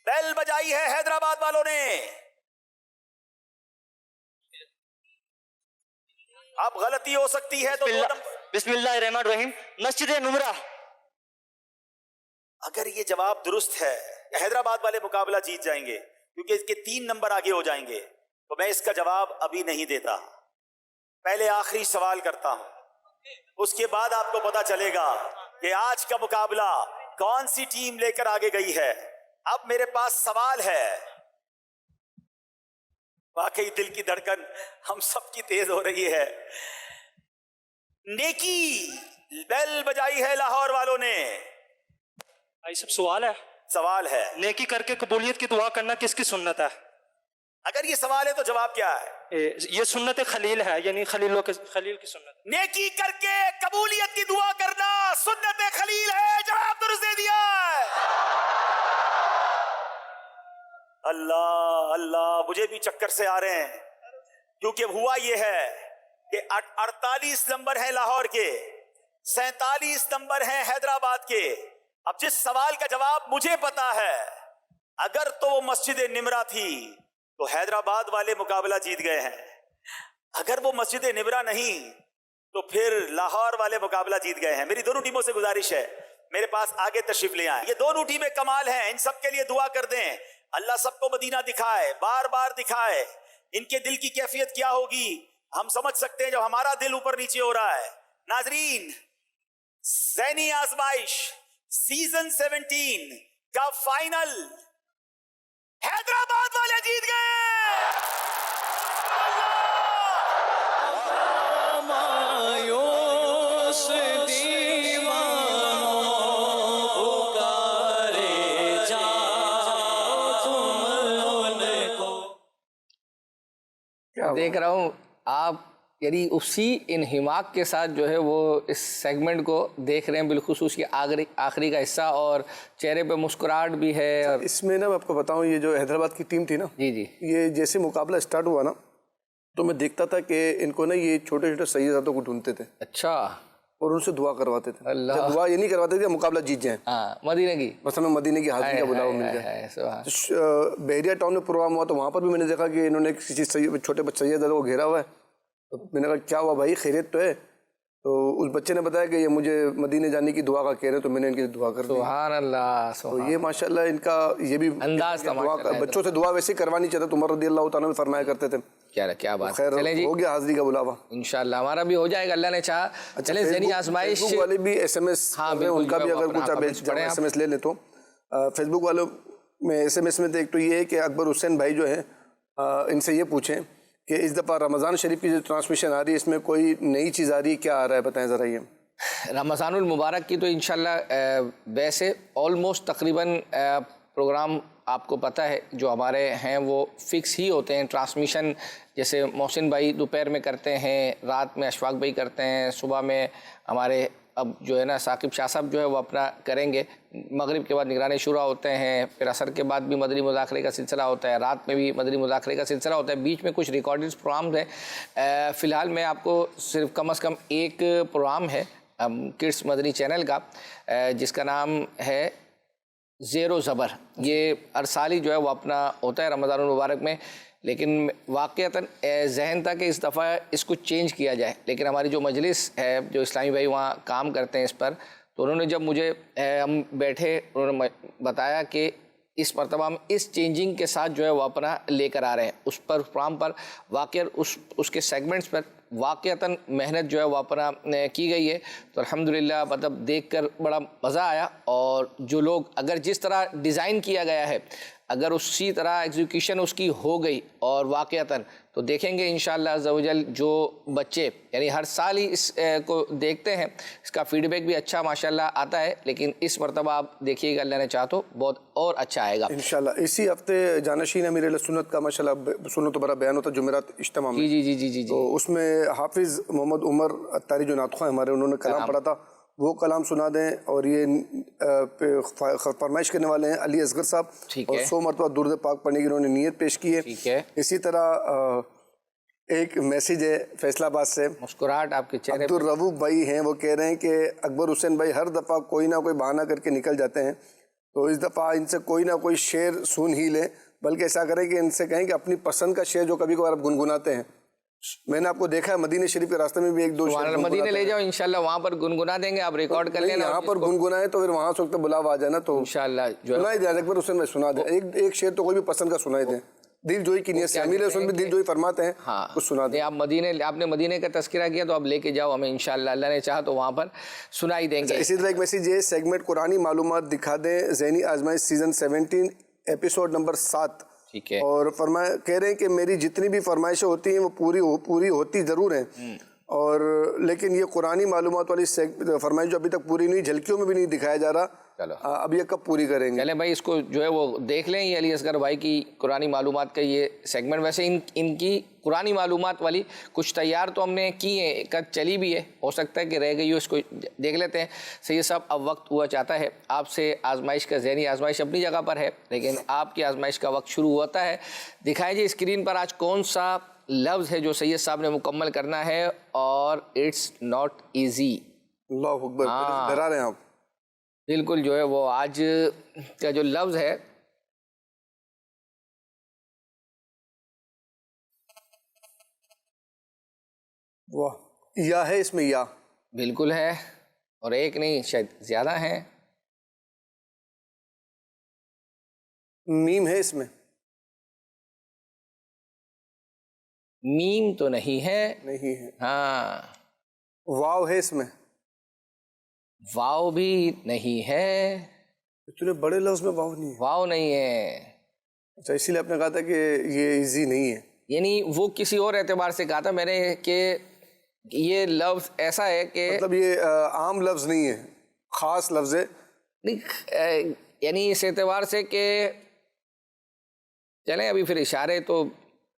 بیل بجائی ہے حیدرآباد والوں نے. اب غلطی ہو سکتی ہے تو بسم اللہ الرحمن الرحیم. مسجد نمرہ. اگر یہ جواب درست ہے، حیدرآباد والے مقابلہ جیت جائیں گے کیونکہ اس کے 3 نمبر آگے ہو جائیں گے، تو میں اس کا جواب ابھی نہیں دیتا. پہلے آخری سوال کرتا ہوں، اس کے بعد آپ کو پتا چلے گا کہ آج کا مقابلہ کون سی ٹیم لے کر آگے گئی ہے. اب میرے پاس سوال ہے. واقعی دل کی دھڑکن ہم سب کی تیز ہو رہی ہے. نیکی بیل بجائی ہے لاہور والوں نے. بھائی سب سوال ہے نیکی کر کے قبولیت کی دعا کرنا کس کی سنت ہے؟ اگر یہ سوال ہے تو جواب کیا ہے؟ یہ سنت خلیل ہے، یعنی خلیل کی سنت. نیکی کر کے قبولیت کی دعا کرنا سنت خلیل ہے. جواب درست دے دیا ہے. اللہ اللہ، مجھے بھی چکر سے آ رہے ہیں، کیونکہ ہوا یہ ہے کہ 48 نمبر ہیں لاہور کے، 47 نمبر ہیں حیدرآباد کے. اب جس سوال کا جواب مجھے پتا ہے، اگر تو وہ مسجد نمرہ تھی تو حیدرآباد والے مقابلہ جیت گئے ہیں. اگر وہ مسجد نمرہ نہیں تو پھر لاہور والے مقابلہ جیت گئے ہیں. میری دونوں ٹیموں سے گزارش ہے، میرے پاس آگے تشریف لے آئیں. یہ دونوں ٹیمیں کمال ہیں، ان سب کے لیے دعا کر دیں. اللہ سب کو مدینہ دکھائے، بار بار دکھائے. ان کے دل کی کیفیت کیا ہوگی ہم سمجھ سکتے ہیں جب ہمارا دل اوپر نیچے ہو رہا ہے. ناظرین، ذہنی آزمائش سیزن 17 کا فائنل حیدرآباد والے جیت گئے. دیکھ رہا ہوں آپ یعنی اسی انہماک کے ساتھ جو ہے وہ اس سیگمنٹ کو دیکھ رہے ہیں، بالخصوص یہ آخری کا حصہ، اور چہرے پہ مسکراہٹ بھی ہے. اور اس میں نا میں آپ کو بتاؤں، یہ جو حیدرآباد کی ٹیم تھی نا، جی یہ جیسے مقابلہ سٹارٹ ہوا نا تو میں دیکھتا تھا کہ ان کو نا یہ چھوٹے چھوٹے سیداتوں کو ڈھونڈتے تھے. اچھا. اور ان سے دعا کرواتے تھے. اللہ. دعا یہ نہیں کرواتے تھے مقابلہ جیت جائیں. مدینہ کی بس ہمیں مدینہ کی حاضری کا بلاوا مل جائے. بحریہ ٹاؤن میں پروگرام ہوا تو وہاں پر بھی میں نے دیکھا کہ انہوں نے کسی چھوٹے بچے سیدوں کو گھیرا ہوا ہے. تو میں نے کہا کیا ہوا بھائی، خیریت تو ہے؟ تو اس بچے نے بتایا کہ یہ مجھے مدینے جانے کی دعا کا کہہ رہے ہیں، تو میں نے ان کی دعا کر دی. سبحان اللہ. تو یہ ماشاءاللہ ان کا یہ بھی انداز تھا. بچوں سے دعا ویسے کروانی چاہتے تو عمر رضی اللہ تعالیٰ نے فرمایا کرتے تھے. کیا بات. خیر ہو گیا حاضری کا بلاوا، انشاءاللہ ہمارا بھی ہو جائے گا، اللہ نے چاہا. چلیں ذہنی آزمائش فیس بک والے بھی ایس ایم ایس، ان کا بھی اگر کچھ آپ ایس ایم ایس لے لیں تو. فیس بک والوں میں ایس ایم ایس میں ایک تو یہ ہے کہ اکبر حسین بھائی جو ہیں ان سے یہ پوچھیں کہ اس دفعہ رمضان شریف کی جو ٹرانسمیشن آ رہی ہے اس میں کوئی نئی چیز آ رہی ہے، کیا آ رہا ہے بتائیں ذرا. یہ رمضان المبارک کی تو انشاءاللہ ویسے آلموسٹ تقریباً پروگرام آپ کو پتہ ہے جو ہمارے ہیں وہ فکس ہی ہوتے ہیں. ٹرانسمیشن جیسے محسن بھائی دوپہر میں کرتے ہیں، رات میں اشفاق بھائی کرتے ہیں، صبح میں ہمارے اب جو ہے نا ثاقب شاہ صاحب جو ہے وہ اپنا کریں گے. مغرب کے بعد نگران شورا ہوتے ہیں، پھر عصر کے بعد بھی مدنی مذاکرے کا سلسلہ ہوتا ہے، رات میں بھی مدنی مذاکرے کا سلسلہ ہوتا ہے. بیچ میں کچھ ریکارڈڈ پروگرامز ہیں. فی الحال میں آپ کو صرف کم از کم ایک پروگرام ہے کڈس مدنی چینل کا جس کا نام ہے زیر و زبر. یہ ہر سال ہی جو ہے وہ اپنا ہوتا ہے رمضان المبارک میں، لیکن واقعتاً ذہن تھا کہ اس دفعہ اس کو چینج کیا جائے. لیکن ہماری جو مجلس ہے، جو اسلامی بھائی وہاں کام کرتے ہیں اس پر، تو انہوں نے جب مجھے ہم بیٹھے انہوں نے بتایا کہ اس مرتبہ ہم اس چینجنگ کے ساتھ جو ہے وہ اپنا لے کر آ رہے ہیں. اس پر پروگرام پر واقع اس کے سیگمنٹس پر واقعتاً محنت جو ہے وہ اپنا کی گئی ہے. تو الحمدللہ مطلب دیکھ کر بڑا مزہ آیا. اور جو لوگ اگر جس طرح ڈیزائن کیا گیا ہے اگر اسی طرح ایگزیکیوشن اس کی ہو گئی اور واقعتاً تو دیکھیں گے انشاءاللہ عز و جل جو بچے یعنی ہر سال ہی اس کو دیکھتے ہیں، اس کا فیڈ بیک بھی اچھا ماشاءاللہ آتا ہے، لیکن اس مرتبہ آپ دیکھیے گا اللہ نے چاہا تو بہت اور اچھا آئے گا انشاءاللہ۔ اسی ہفتے جانشین امیر اہل سنت کا ماشاءاللہ سنت و برا بیان ہوتا جمعرات اجتماع میں، جی تو اس میں حافظ محمد عمر اتاری جو نعت خواں ہمارے، انہوں نے کلام پڑھا تھا، وہ کلام سنا دیں۔ اور یہ فرمائش کرنے والے ہیں علی اصغر صاحب، اور 100 مرتبہ درود پاک پڑھنے کی انہوں نے نیت پیش کی ہے۔ اسی طرح ایک میسیج ہے فیصلہ آباد سے، مسکراہٹ آپ کے چہرے عبد الرؤوف بھائی ہیں، وہ کہہ رہے ہیں کہ اکبر حسین بھائی ہر دفعہ کوئی نہ کوئی بہانہ کر کے نکل جاتے ہیں، تو اس دفعہ ان سے کوئی نہ کوئی شعر سن ہی لیں، بلکہ ایسا کریں کہ ان سے کہیں کہ اپنی پسند کا شعر جو کبھی کبھار آپ گنگناتے ہیں۔ میں نے آپ کو دیکھا ہے مدینہ شریف کے راستے میں بھی ایک دو شعر مدینہ لے جاؤ انشاءاللہ، وہاں پر گنگنا دیں گے، آپ ریکارڈ کر لینا، یہاں پر گنگنائیں تو پھر وہاں سے وقت بلاوا آ جانا، تو انشاءاللہ سنائی دیں اکبر حسین بھائی، سنا دیں ایک شعر تو کوئی بھی پسند کا سنائی دیں، دل جوئی کی نیت سے امیر حسین بھی دل جوئی فرماتے ہیں، کچھ سنا دیں۔ آپ نے مدینے کا تذکرہ کیا تو اب لے کے جاؤ ہمیں انشاءاللہ، اللہ نے چاہا تو وہاں پر سنائی دیں گے۔ اسی طرح ایک میسیج یہ سیگمنٹ قرآنی معلومات دکھا دیں، ذہنی آزمائش سیزن 17 ایپیسوڈ نمبر 7، اور کہہ رہے ہیں کہ میری جتنی بھی فرمائشیں ہوتی ہیں وہ پوری ہوتی ضرور ہیں، اور لیکن یہ قرآنی معلومات والی فرمائش جو ابھی تک پوری نہیں، جھلکیوں میں بھی نہیں دکھایا جا رہا، اب یہ کب پوری کریں گے؟ چلیں بھائی اس کو جو ہے وہ دیکھ لیں، یہ علی اصغر بھائی کی قرآنی معلومات کا یہ سیگمنٹ، ویسے ان کی قرآنی معلومات والی کچھ تیار تو ہم نے کی ہیں، ایک چلی بھی ہے، ہو سکتا ہے کہ رہ گئی ہو، اس کو دیکھ لیتے ہیں۔ سید صاحب اب وقت ہوا چاہتا ہے آپ سے آزمائش کا، ذہنی آزمائش اپنی جگہ پر ہے لیکن آپ کی آزمائش کا وقت شروع ہوتا ہے۔ دکھائیں جی اسکرین پر آج کون سا لفظ ہے جو سید صاحب نے مکمل کرنا ہے، اور اٹس ناٹ ایزی۔ اللہ اکبر، ڈرا رہے ہیں آپ؟ بالکل، جو ہے وہ آج کا جو لفظ ہے واہ، یا ہے اس میں، یا بالکل ہے، اور ایک نہیں شاید زیادہ ہیں۔ میم ہے اس میں؟ میم تو نہیں ہے، نہیں ہے۔ ہاں۔ واو ہے اس میں؟ واو بھی نہیں ہے۔ اتنے بڑے لفظ میں واو نہیں ہے؟ واو نہیں ہے۔ اچھا، اسی لیے آپ نے کہا تھا کہ یہ ایزی نہیں ہے؟ یعنی وہ کسی اور اعتبار سے کہا تھا میں نے کہ یہ لفظ ایسا ہے کہ مطلب یہ عام لفظ نہیں ہے، خاص لفظ ہے، یعنی اس اعتبار سے کہ چلیں ابھی پھر اشارے تو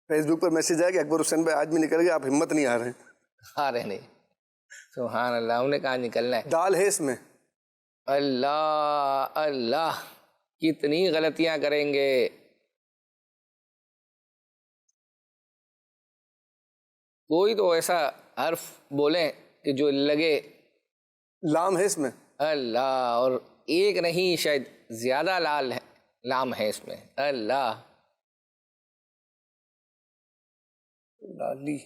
فیس بک پر میسیج آیا کہ اکبر حسین بھائی آج بھی نکل گئے، آپ ہمت نہیں آ رہے ہیں۔ آ رہے نہیں، سبحان اللہ، ہم نے کہاں نکلنا ہے۔ دال ہے اس میں؟ اللہ اللہ، کتنی غلطیاں کریں گے۔ کوئی تو ایسا حرف بولیں کہ جو لگے۔ لام ہے اس میں؟ اللہ، اور ایک نہیں شاید زیادہ لام ہے اس میں۔ اللہ، لالی،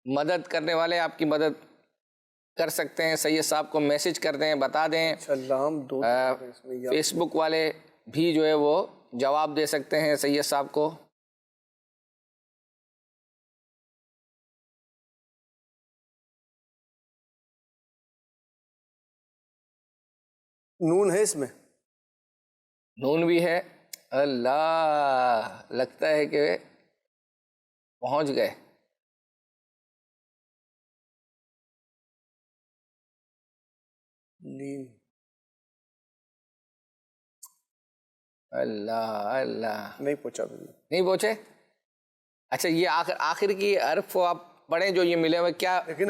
مدد کرنے والے آپ کی مدد کر سکتے ہیں، سید صاحب کو میسج کر دیں، بتا دیں۔ فیس بک والے بھی جو ہے وہ جواب دے سکتے ہیں سید صاحب کو۔ نون ہے اس میں؟ نون بھی ہے۔ اللہ، لگتا ہے کہ پہنچ گئے۔ اللہ اللہ، نہیں پہنچا، نہیں پہنچے۔ اچھا، یہ آخر کی حرف آپ پڑھیں جو یہ ملے ہوئے، کیا لیکن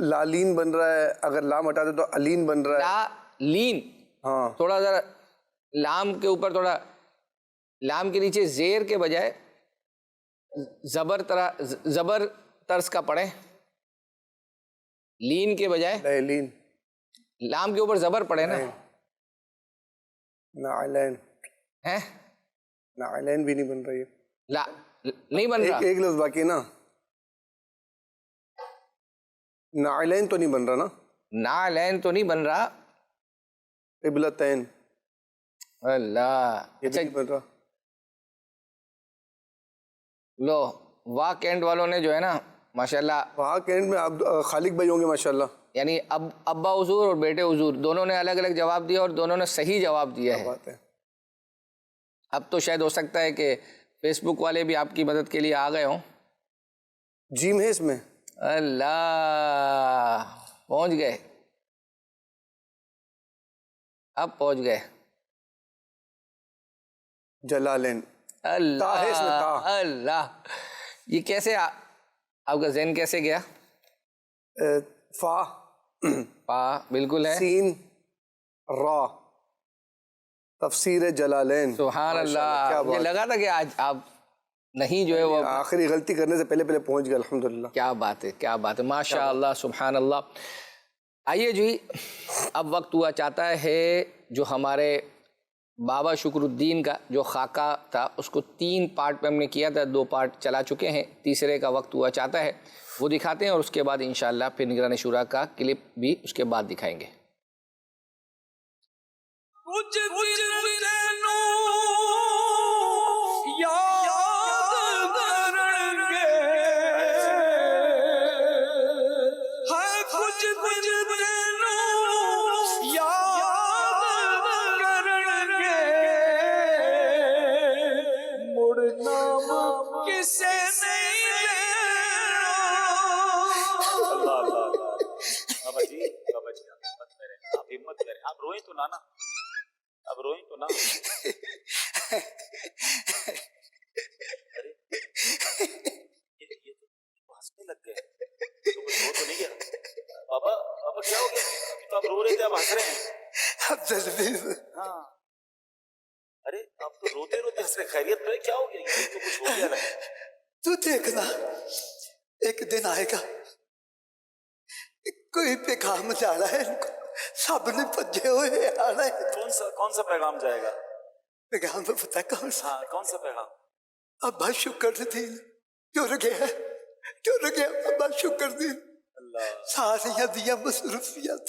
لالین بن رہا ہے، اگر لام ہٹا دے تو علین بن رہا ہے۔ لین، ہاں، تھوڑا ذرا لام کے اوپر، تھوڑا لام کے نیچے زیر کے بجائے زبر طرز کا پڑھیں، لین کے بجائے لین، لام کے اوپر زبر پڑھیں نا۔ نعلین ہے، نعلین بھی نہیں بن رہی ہے، نہیں بن رہا۔ ایک لفظ باقی نا، نعلین تو نہیں بن رہا نا؟ نعلین تو نہیں بن رہا۔ قبلتین، اللہ، یہ بھی نہیں بن رہا۔ لو، واہ کینٹ والوں نے جو ہے نا ماشاءاللہ، واہ کینٹ میں آپ خالق بھائی ہوں گے ماشاءاللہ۔ یعنی ابا حضور اور بیٹے حضور دونوں نے الگ الگ جواب دیا اور دونوں نے صحیح جواب دیا ہے. اب تو شاید ہو سکتا ہے کہ فیس بک والے بھی آپ کی مدد کے لیے آ گئے ہوں. جیم ہے اس میں. اللہ پہنچ گئے, اب پہنچ گئے. جلالین. اللہ اللہ, یہ کیسے آپ کا ذہن کیسے گیا؟ فا بالکل ہے, سین را, تفسیر جلالین. سبحان اللہ, مجھے لگا تھا کہ آج آپ نہیں جو ہے وہ آخری غلطی کرنے سے پہلے پہنچ گئے. الحمدللہ. کیا بات ہے, کیا بات ہے, ماشاء اللہ, سبحان اللہ. آئیے جی, اب وقت ہوا چاہتا ہے جو ہمارے بابا شکر الدین کا جو خاکہ تھا اس کو 3 پارٹ میں ہم نے کیا تھا, 2 پارٹ چلا چکے ہیں, تیسرے کا وقت ہوا چاہتا ہے, وہ دکھاتے ہیں اور اس کے بعد انشاءاللہ پھر نگران شورا کا کلپ بھی اس کے بعد دکھائیں گے. آپ روئیں تو نہ, اب روئیں تو نہ. ہنسنے لگ گئے تو کچھ ہو تو نہیں گیا؟ بابا بابا کیا ہو گیا؟ تو آپ رو رہے تھے, آپ ہنس رہے ہیں. ہاں, ارے آپ تو روتے روتے ہنس رہے, خیریت پہ کیا ہو گیا؟ یہ تو کچھ ہو گیا لگا. تو دیکھنا ایک دن آئے گا کوئی پیغام جا رہا ہے, سب نے بجے ہوئے آ رہے ہیں. کون سا پیغام جائے گا؟ پیغام تو پتا کون سا؟ کون سا پیغام؟ ابا شکر الدین ٹر گیا ابا شکر الدین. ساری دیا مصروفیات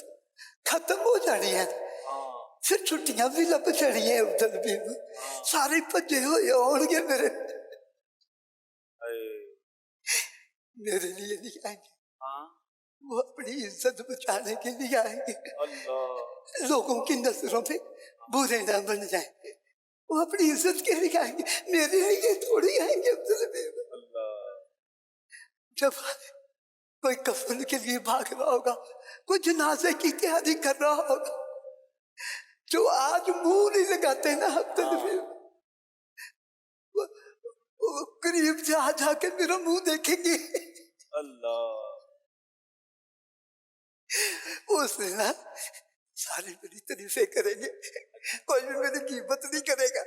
ختم ہو جانی ہیں, پھر چھٹیاں بھی لب جانی ہیں. ادھر بھی سارے بجے ہوئے ہون گے میرے لیے نہیں آئیں گے, وہ اپنی عزت بچانے کے لیے آئیں گے. لوگوں کی نظروں میں برے نہ بن جائیں, وہ اپنی عزت کے لیے آئیں گے, میرے لیے تھوڑی آئیں گے. جب کوئی کفن کے لیے بھاگ رہا ہوگا, کوئی جنازے کی تیاری کر رہا ہوگا, جو آج منہ نہیں لگاتے نا وہ قریب سے آ جا کے میرا منہ دیکھیں گے. اس دن سارے میری تعریفیں کریں گے, کوئی بھی میری غیبت نہیں کرے گا.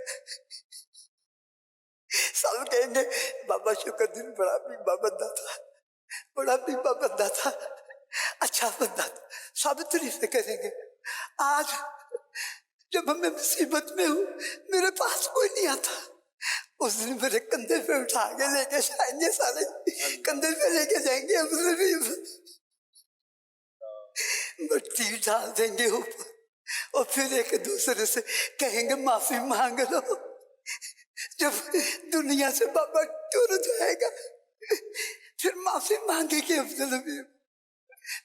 سب کہیں گے بابا شکر الدین بڑا بیمہ بندہ تھا, بڑا بیمہ بندہ تھا, اچھا بندہ تھا. سب تعریفیں کریں گے. آج جب میں مصیبت میں ہوں, میرے پاس کوئی نہیں آتا, اس دن میرے کندھے پہ اٹھا کے لے کے جائیں گے, سارے کندھے پہ لے کے جائیں گے, مٹی ڈال دیں گے اوپر, اور پھر ایک دوسرے سے کہیں گے معافی مانگ لو. جب دنیا سے بابا ٹر جائے گا پھر معافی مانگے گے افضل حبیب,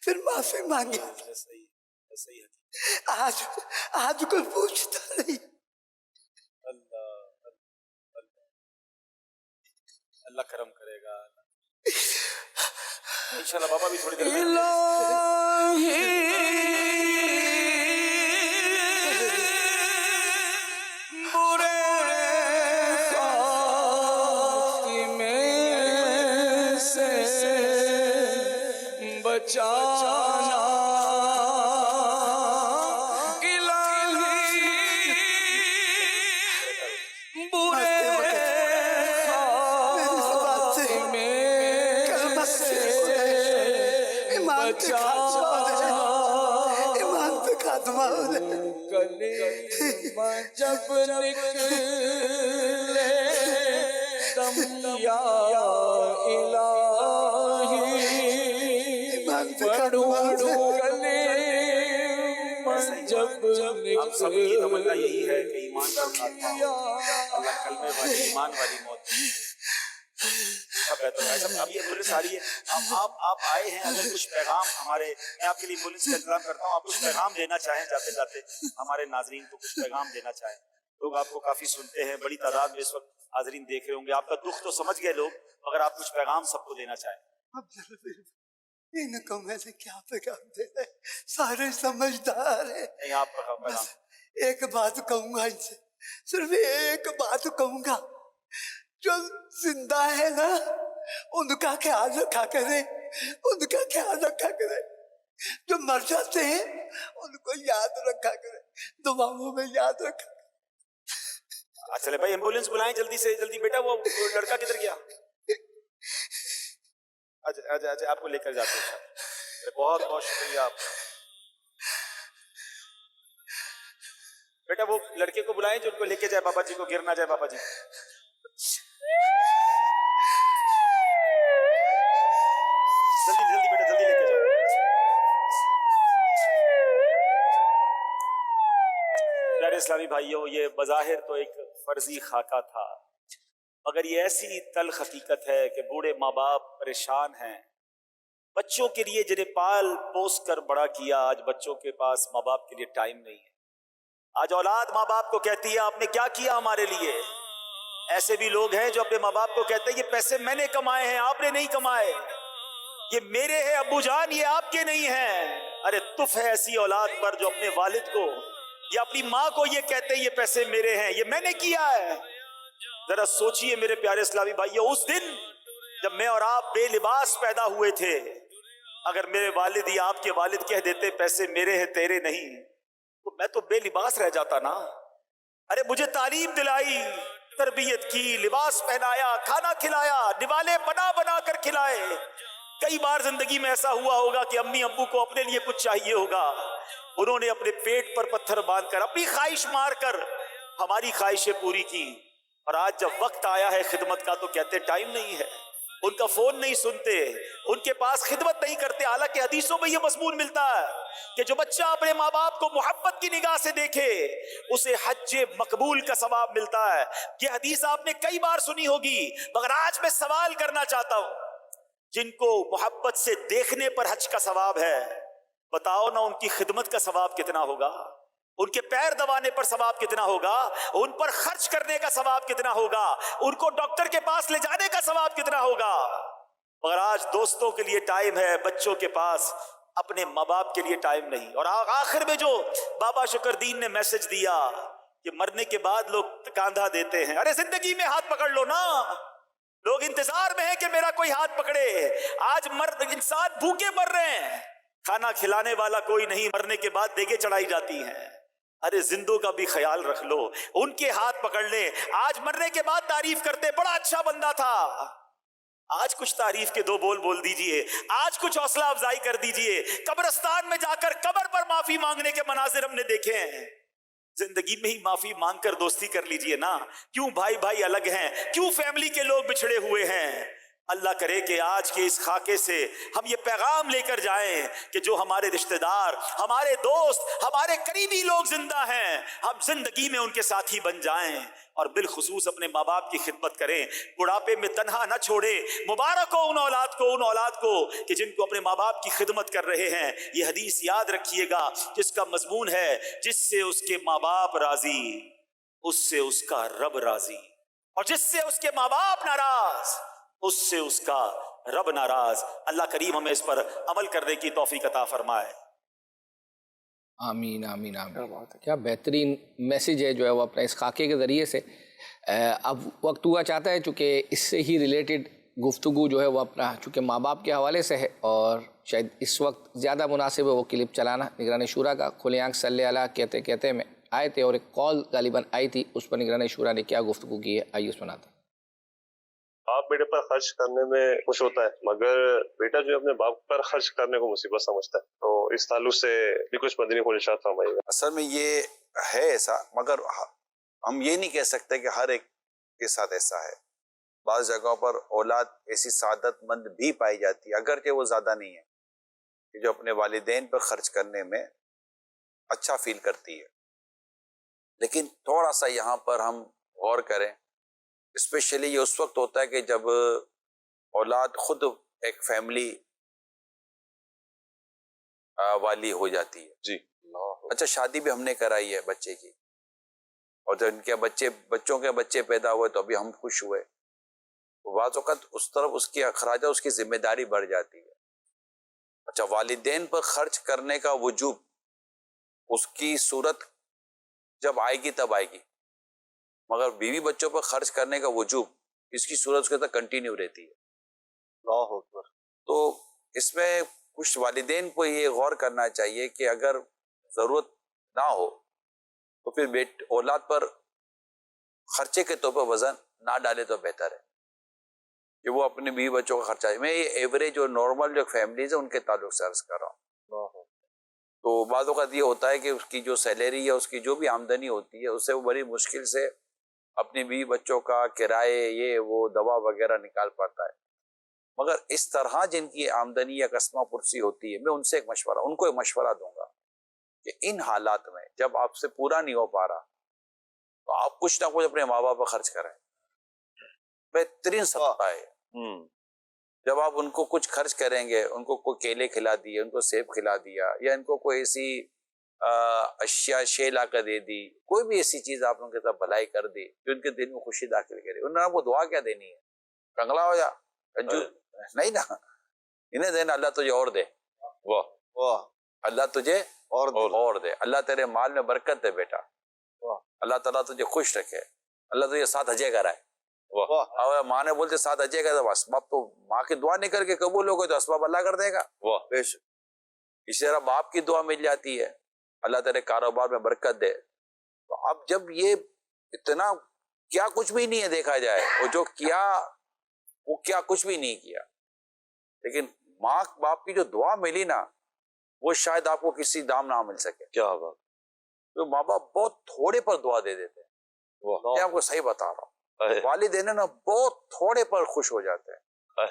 پھر معافی مانگے. آج کوئی پوچھتا نہیں. اللہ کرم کرے گا انشاءاللہ. بابا بھی تھوڑی دیر بچانا جب نکلے دم یا الہی پڑھوں کلمہ جب ہم سب کی تمنا یہی ہے کہ ایمان کا خاتمہ ہو, اللہ کلمے والی ایمان والی موت. بہتر ہوگا. اب یہ ایمبولینس آ رہی ہے, آپ آئے ہیں, اگر کچھ پیغام ہمارے, میں آپ کے لیے ایمبولینس کا انتظام کرتا ہوں, آپ کچھ پیغام دینا چاہیں جاتے جاتے ہمارے ناظرین کو کچھ پیغام دینا چاہیں. لوگ آپ کو کافی سنتے ہیں, بڑی تعداد میں اس وقت حاضرین دیکھ رہے ہوں گے, آپ کا دکھ تو سمجھ گئے لوگ, اگر آپ کچھ پیغام سب کو دینا چاہیں. ان کو میں نے کیا پیغام دینا, سارے سمجھدار ہیں. نہیں, آپ کا پیغام. ایک بات کہوں گا ان سے, صرف ایک بات کہوں گا, جو زندہ ہے نا ان کا خیال رکھا کرے, ان کا خیال رکھا کرے. جو مر جاتے ہیں ان کو یاد رکھا کرے, دعاؤں میں یاد رکھا. چلے بھائی ایمبولینس بلائیں جلدی سے جلدی. بیٹا وہ لڑکا کدھر گیا؟ اچھا آپ کو لے کر جاتے ہیں. بہت بہت شکریہ آپ کا. بیٹا وہ لڑکے کو بلائیں جو ان کو لے کے جائے, بابا جی کو گر نہ جائے. بابا جی جلدی جلدی بیٹا جلدی لے کے جاؤ. پیارے اسلامی بھائیوں, یہ بظاہر تو ایک فرضی خاکہ تھا, مگر یہ ایسی تلخ حقیقت ہے کہ بوڑھے ماں باپ پریشان ہیں بچوں کے لیے جنہیں پال پوس کر بڑا کیا. آج بچوں کے پاس ماں باپ کے لیے ٹائم نہیں ہے. آج اولاد ماں باپ کو کہتی ہے آپ نے کیا کیا ہمارے لیے. ایسے بھی لوگ ہیں جو اپنے ماں باپ کو کہتے ہیں یہ پیسے میں نے کمائے ہیں, آپ نے نہیں کمائے, یہ میرے ہیں ابو جان, یہ آپ کے نہیں ہیں. ارے تف ہے ایسی اولاد پر جو اپنے والد کو یا اپنی ماں کو یہ کہتے ہیں یہ پیسے میرے ہیں, یہ میں نے کیا ہے. ذرا سوچئے میرے پیارے اسلامی بھائیو, اس دن جب میں اور آپ بے لباس پیدا ہوئے تھے, اگر میرے والد یا آپ کے والد کہہ دیتے پیسے میرے ہیں تیرے نہیں, تو میں تو بے لباس رہ جاتا نا. ارے مجھے تعلیم دلائی, تربیت کی, لباس پہنایا, کھانا کھلایا, نوالے بنا بنا کر کھلائے. کئی بار زندگی میں ایسا ہوا ہوگا کہ امی ابو کو اپنے لیے کچھ چاہیے ہوگا, انہوں نے اپنے پیٹ پر پتھر باندھ کر اپنی خواہش مار کر ہماری خواہشیں پوری کی. اور آج جب وقت آیا ہے خدمت کا تو کہتے ٹائم نہیں ہے, ان کا فون نہیں سنتے, ان کے پاس خدمت نہیں کرتے. حالانکہ حدیثوں میں یہ مضمون ملتا ہے کہ جو بچہ اپنے ماں باپ کو محبت کی نگاہ سے دیکھے اسے حج مقبول کا ثواب ملتا ہے. یہ حدیث آپ نے کئی بار سنی ہوگی, مگر آج میں سوال کرنا چاہتا ہوں, جن کو محبت سے دیکھنے پر حج کا ثواب ہے, بتاؤ نا ان کی خدمت کا ثواب کتنا ہوگا, ان کے پیر دبانے پر ثواب کتنا ہوگا, ان پر خرچ کرنے کا ثواب کتنا ہوگا, ان کو ڈاکٹر کے پاس لے جانے کا ثواب کتنا ہوگا. مگر آج دوستوں کے لیے ٹائم ہے, بچوں کے پاس اپنے ماں باپ کے لیے ٹائم نہیں. اور آخر میں جو بابا شکر دین نے میسج دیا کہ مرنے کے بعد لوگ کاندھا دیتے ہیں, ارے زندگی میں ہاتھ پکڑ لو نا. لوگ انتظار میں ہیں کہ میرا کوئی ہاتھ پکڑے. آج انسان بھوکے مر رہے ہیں, کھانا کھلانے والا کوئی نہیں, مرنے کے بعد دیگیں چڑھائی جاتی ہیں. ارے زندوں کا بھی خیال رکھ لو, ان کے ہاتھ پکڑ لیں. آج مرنے کے بعد تعریف کرتے بڑا اچھا بندہ تھا, آج کچھ تعریف کے دو بول دیجئے, آج کچھ حوصلہ افزائی کر دیجئے. قبرستان میں جا کر قبر پر معافی مانگنے کے مناظر ہم نے دیکھے ہیں. زندگی میں ہی معافی مانگ کر دوستی کر لیجئے نا. کیوں بھائی الگ ہیں, کیوں فیملی کے لوگ بچھڑے ہوئے ہیں. اللہ کرے کہ آج کے اس خاکے سے ہم یہ پیغام لے کر جائیں کہ جو ہمارے رشتہ دار, ہمارے دوست, ہمارے قریبی لوگ زندہ ہیں, ہم زندگی میں ان کے ساتھی بن جائیں, اور بالخصوص اپنے ماں باپ کی خدمت کریں. بڑھاپے میں تنہا نہ چھوڑیں. مبارک ہو ان اولاد کو کہ جن کو اپنے ماں باپ کی خدمت کر رہے ہیں. یہ حدیث یاد رکھیے گا جس کا مضمون ہے, جس سے اس کے ماں باپ راضی اس سے اس کا رب راضی, اور جس سے اس کے ماں باپ ناراض اس سے اس کا رب ناراض. اللہ کریم ہمیں اس پر عمل کرنے کی توفیق عطا فرمائے. آمین آمین آمین. کیا بہترین میسیج ہے جو ہے وہ اپنے اس خاکے کے ذریعے سے. اب وقت ہوا چاہتا ہے چونکہ اس سے ہی ریلیٹڈ گفتگو جو ہے وہ اپنا چونکہ ماں باپ کے حوالے سے ہے, اور شاید اس وقت زیادہ مناسب ہے وہ کلپ چلانا. نگران شورا کا کھلے آنکھ صلی اللہ کہتے کہتے میں آئے تھے, اور ایک کال غالباً آئی تھی, اس پر نگران شورا نے کیا گفتگو کی ہے, آئیے سناتے ہیں. باپ بیٹے پر خرچ کرنے میں خوش ہوتا ہے, مگر بیٹا جو اپنے باپ پر خرچ کرنے کو مصیبت سمجھتا ہے. تو اس تعلق سے بھی کچھ مدنی خدشات فرمائیے گا. اصل میں یہ ہے ایسا, مگر ہم یہ نہیں کہہ سکتے کہ ہر ایک کے ساتھ ایسا ہے. بعض جگہوں پر اولاد ایسی سعادت مند بھی پائی جاتی ہے, اگرچہ وہ زیادہ نہیں ہے, کہ جو اپنے والدین پر خرچ کرنے میں اچھا فیل کرتی ہے. لیکن تھوڑا سا یہاں پر ہم غور کریں, اسپیشلی یہ اس وقت ہوتا ہے کہ جب اولاد خود ایک فیملی والی ہو جاتی ہے. جی. اچھا شادی بھی ہم نے کرائی ہے بچے کی، اور جب ان کے بچوں کے بچے پیدا ہوئے تو ابھی ہم خوش ہوئے. بعض اوقات اس طرف اس کی اخراجات اس کی ذمہ داری بڑھ جاتی ہے. اچھا والدین پر خرچ کرنے کا وجوب اس کی صورت جب آئے گی تب آئے گی، مگر بیوی بچوں پر خرچ کرنے کا وجوب اس کی صورت اس کے تک کنٹینیو رہتی ہے. اللہ اکبر. تو اس میں کچھ والدین کو یہ غور کرنا چاہیے کہ اگر ضرورت نہ ہو تو پھر اولاد پر خرچے کے طور پر وزن نہ ڈالے تو بہتر ہے کہ وہ اپنے بیوی بچوں کا خرچہ. میں یہ ایوریج اور نارمل جو فیملیز ہیں ان کے تعلق سے عرض کر رہا ہوں. تو بعض اوقات یہ ہوتا ہے کہ اس کی جو سیلری ہے، اس کی جو بھی آمدنی ہوتی ہے، اس سے وہ بڑی مشکل سے اپنی بیوی بچوں کا کرائے، یہ وہ دوا وغیرہ نکال پاتا ہے. مگر اس طرح جن کی آمدنی یا قسمہ پرسی ہوتی ہے، میں ان سے ان کو ایک مشورہ دوں گا کہ ان حالات میں جب آپ سے پورا نہیں ہو پا رہا تو آپ کچھ نہ کچھ اپنے ماں باپ پر خرچ کریں. بہترین صدقہ ہے. جب آپ ان کو کچھ خرچ کریں گے، ان کو کوئی کیلے کھلا دیے، ان کو سیب کھلا دیا، یا ان کو کوئی ایسی اشیاء شے لا کر دے دی، کوئی بھی ایسی چیز آپ ان کے ساتھ بھلائی کر دی جو ان کے دل میں خوشی داخل کرے، انہوں نے آپ کو دعا کیا دینی ہے؟ کنگلا ہو جا نہیں نا، انہیں دینا اللہ تجھے اور دے. واہ. اللہ تجھے اور دے. اللہ تیرے مال میں برکت دے بیٹا. اللہ تعالیٰ تجھے خوش رکھے. اللہ تجھے 7 حجیں کرائے. اور ماں نے بولتے 7 حجیں کا اسباب تو ماں کی دعا نکل کے قبول ہو گئے تو اسباب اللہ کر دے گا. اسی طرح باپ کی دعا مل جاتی ہے، اللہ تیرے کاروبار میں برکت دے. تو اب جب یہ اتنا کیا کچھ بھی نہیں ہے دیکھا جائے، وہ جو کیا وہ کیا کچھ بھی نہیں کیا، لیکن ماں باپ کی جو دعا ملی نا وہ شاید آپ کو کسی دام نہ مل سکے. کیا بات. تو ماں باپ بہت تھوڑے پر دعا دے دیتے ہیں. میں آپ کو صحیح بتا رہا ہوں، والدین نا بہت تھوڑے پر خوش ہو جاتے ہیں،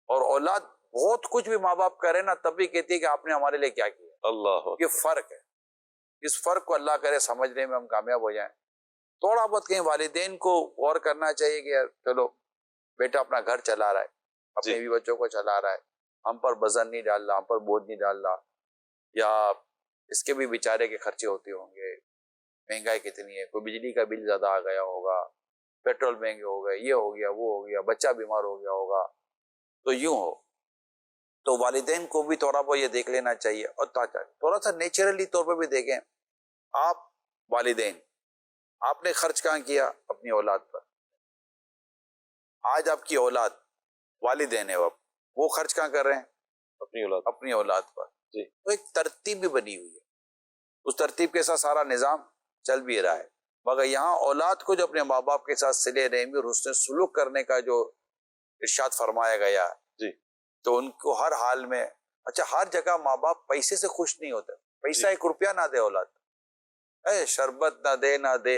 اور اولاد بہت کچھ بھی ماں باپ کرے نا تب بھی کہتی ہے کہ آپ نے ہمارے لیے کیا کیا. اللہ. یہ فرق ہے. اس فرق کو اللہ کرے سمجھنے میں ہم کامیاب ہو جائیں. تھوڑا بہت کہیں والدین کو غور کرنا چاہیے کہ یار چلو بیٹا اپنا گھر چلا رہا ہے، اپنے بیوی بچوں کو چلا رہا ہے، ہم پر وزن نہیں ڈال رہا، ہم پر بوجھ نہیں ڈال رہا، یا اس کے بھی بیچارے کے خرچے ہوتے ہوں گے، مہنگائی کتنی ہے، کوئی بجلی کا بل زیادہ آ گیا ہوگا، پیٹرول مہنگے ہو گئے، یہ ہو گیا وہ ہو گیا، بچہ بیمار ہو گیا ہوگا، تو یوں ہو. تو والدین کو بھی تھوڑا بہت یہ دیکھ لینا چاہیے. اور تھوڑا سا نیچرلی طور پہ بھی دیکھیں، آپ والدین آپ نے خرچ کہاں کیا؟ اپنی اولاد پر. آج آپ کی اولاد والدین ہے، وہ خرچ کہاں کر رہے ہیں؟ اپنی اولاد پر. تو ایک ترتیب بھی بنی ہوئی ہے، اس ترتیب کے ساتھ سارا نظام چل بھی رہا ہے. مگر یہاں اولاد کو جو اپنے ماں باپ کے ساتھ صلہ رحمی اور حسن سلوک کرنے کا جو ارشاد فرمایا گیا جی، تو ان کو ہر حال میں، اچھا ہر جگہ ماں باپ پیسے سے خوش نہیں ہوتے. پیسہ 1 روپیہ نہ دے اولاد، شربت نہ دے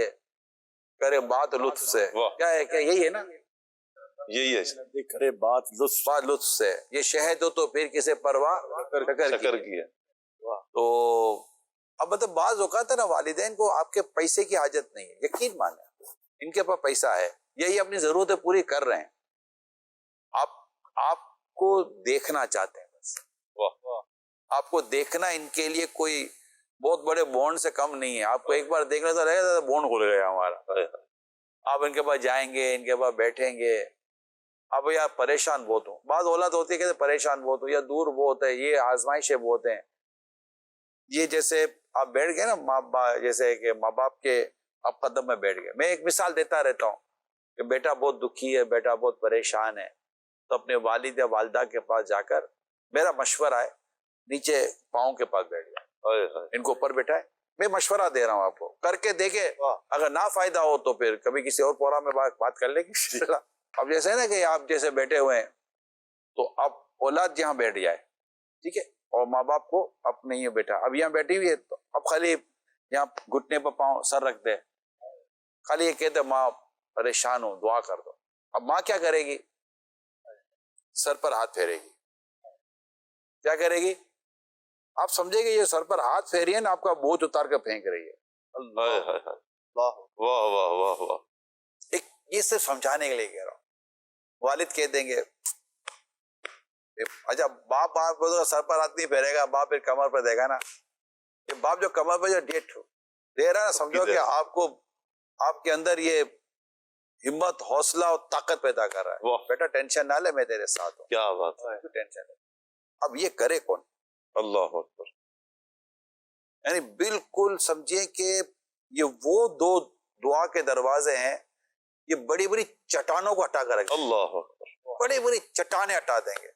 کرے بات لطف سے. کیا ہے؟ کیا یہی ہے نا؟ یہی ہے، کرے بات لطف سے. یہ شہد ہو تو پھر کسے پرواہ شکر کی ہے. تو اب مطلب بعض اوقات ہے نا والدین کو آپ کے پیسے کی حاجت نہیں ہے. یقین مانیں ان کے پاس پیسہ ہے، یہی اپنی ضرورتیں پوری کر رہے ہیں، آپ کو دیکھنا چاہتے ہیں بس. آپ کو دیکھنا ان کے لیے کوئی بہت بڑے بونڈ سے کم نہیں ہے. آپ کو ایک بار دیکھنا تو رہے گا بونڈ کھل گیا ہمارا. آپ ان کے پاس جائیں گے، ان کے پاس بیٹھیں گے. اب یار پریشان بہت ہوں، بعض اولاد ہوتی ہے کہ پریشان بہت ہوں یا دور بہت ہے، یہ آزمائشیں بہت ہیں. یہ جیسے آپ بیٹھ گئے نا جیسے کہ ماں باپ کے آپ قدم میں بیٹھ گئے. میں ایک مثال دیتا رہتا ہوں کہ بیٹا بہت دکھی ہے، بیٹا بہت پریشان ہے، تو اپنے والد یا والدہ کے پاس جا کر میرا مشورہ ہے نیچے پاؤں کے پاس بیٹھ جائے، ان کو اوپر بیٹھائے. میں مشورہ دے رہا ہوں آپ کو، کر کے دیکھے. اگر نہ فائدہ ہو تو پھر کبھی کسی اور پورا میں بات کر لیں گے. اب جیسے نا کہ آپ جیسے بیٹھے ہوئے ہیں تو اب اولاد جہاں بیٹھ جائے، ٹھیک ہے، اور ماں باپ کو اپنے یہ بیٹھا، اب یہاں بیٹھی ہوئی ہے تو اب خالی یہاں گھٹنے پر پاؤں سر رکھ دے، خالی یہ کہتے ماں پریشان ہوں دعا کر دو. اب ماں کیا کرے گی؟ سر پر ہاتھ پھیرے گی. کیا کرے گی؟ آپ سمجھے گے یہ سر پر ہاتھ پھیری ہے نا، آپ کا بوجھ اتار کر پھینک رہی ہے. اللہ واہ واہ واہ واہ. ایک یہ صرف سمجھانے کے لیے کہہ رہا ہوں. والد کہہ دیں گے اچھا باپ سر پر ہاتھ نہیں پھیرے گا، باپ پھر کمر پر دے گا نا، یہ باپ جو کمر پر جو دے رہا ہے نا، سمجھو کہ آپ کو آپ کے اندر یہ ہمت، حوصلہ اور طاقت پیدا کر رہا ہے، بیٹا ٹینشن نہ لے، میں تیرے ساتھ ہوں. کیا بات ہے، ٹینشن ہے. اب یہ کرے کون؟ اللہ اکبر. یعنی بالکل سمجھیں کہ یہ وہ دو دعا کے دروازے ہیں، یہ بڑی بڑی چٹانوں کو ہٹا کر رکھیں. اللہ اکبر. بڑی بڑی چٹانیں ہٹا دیں گے،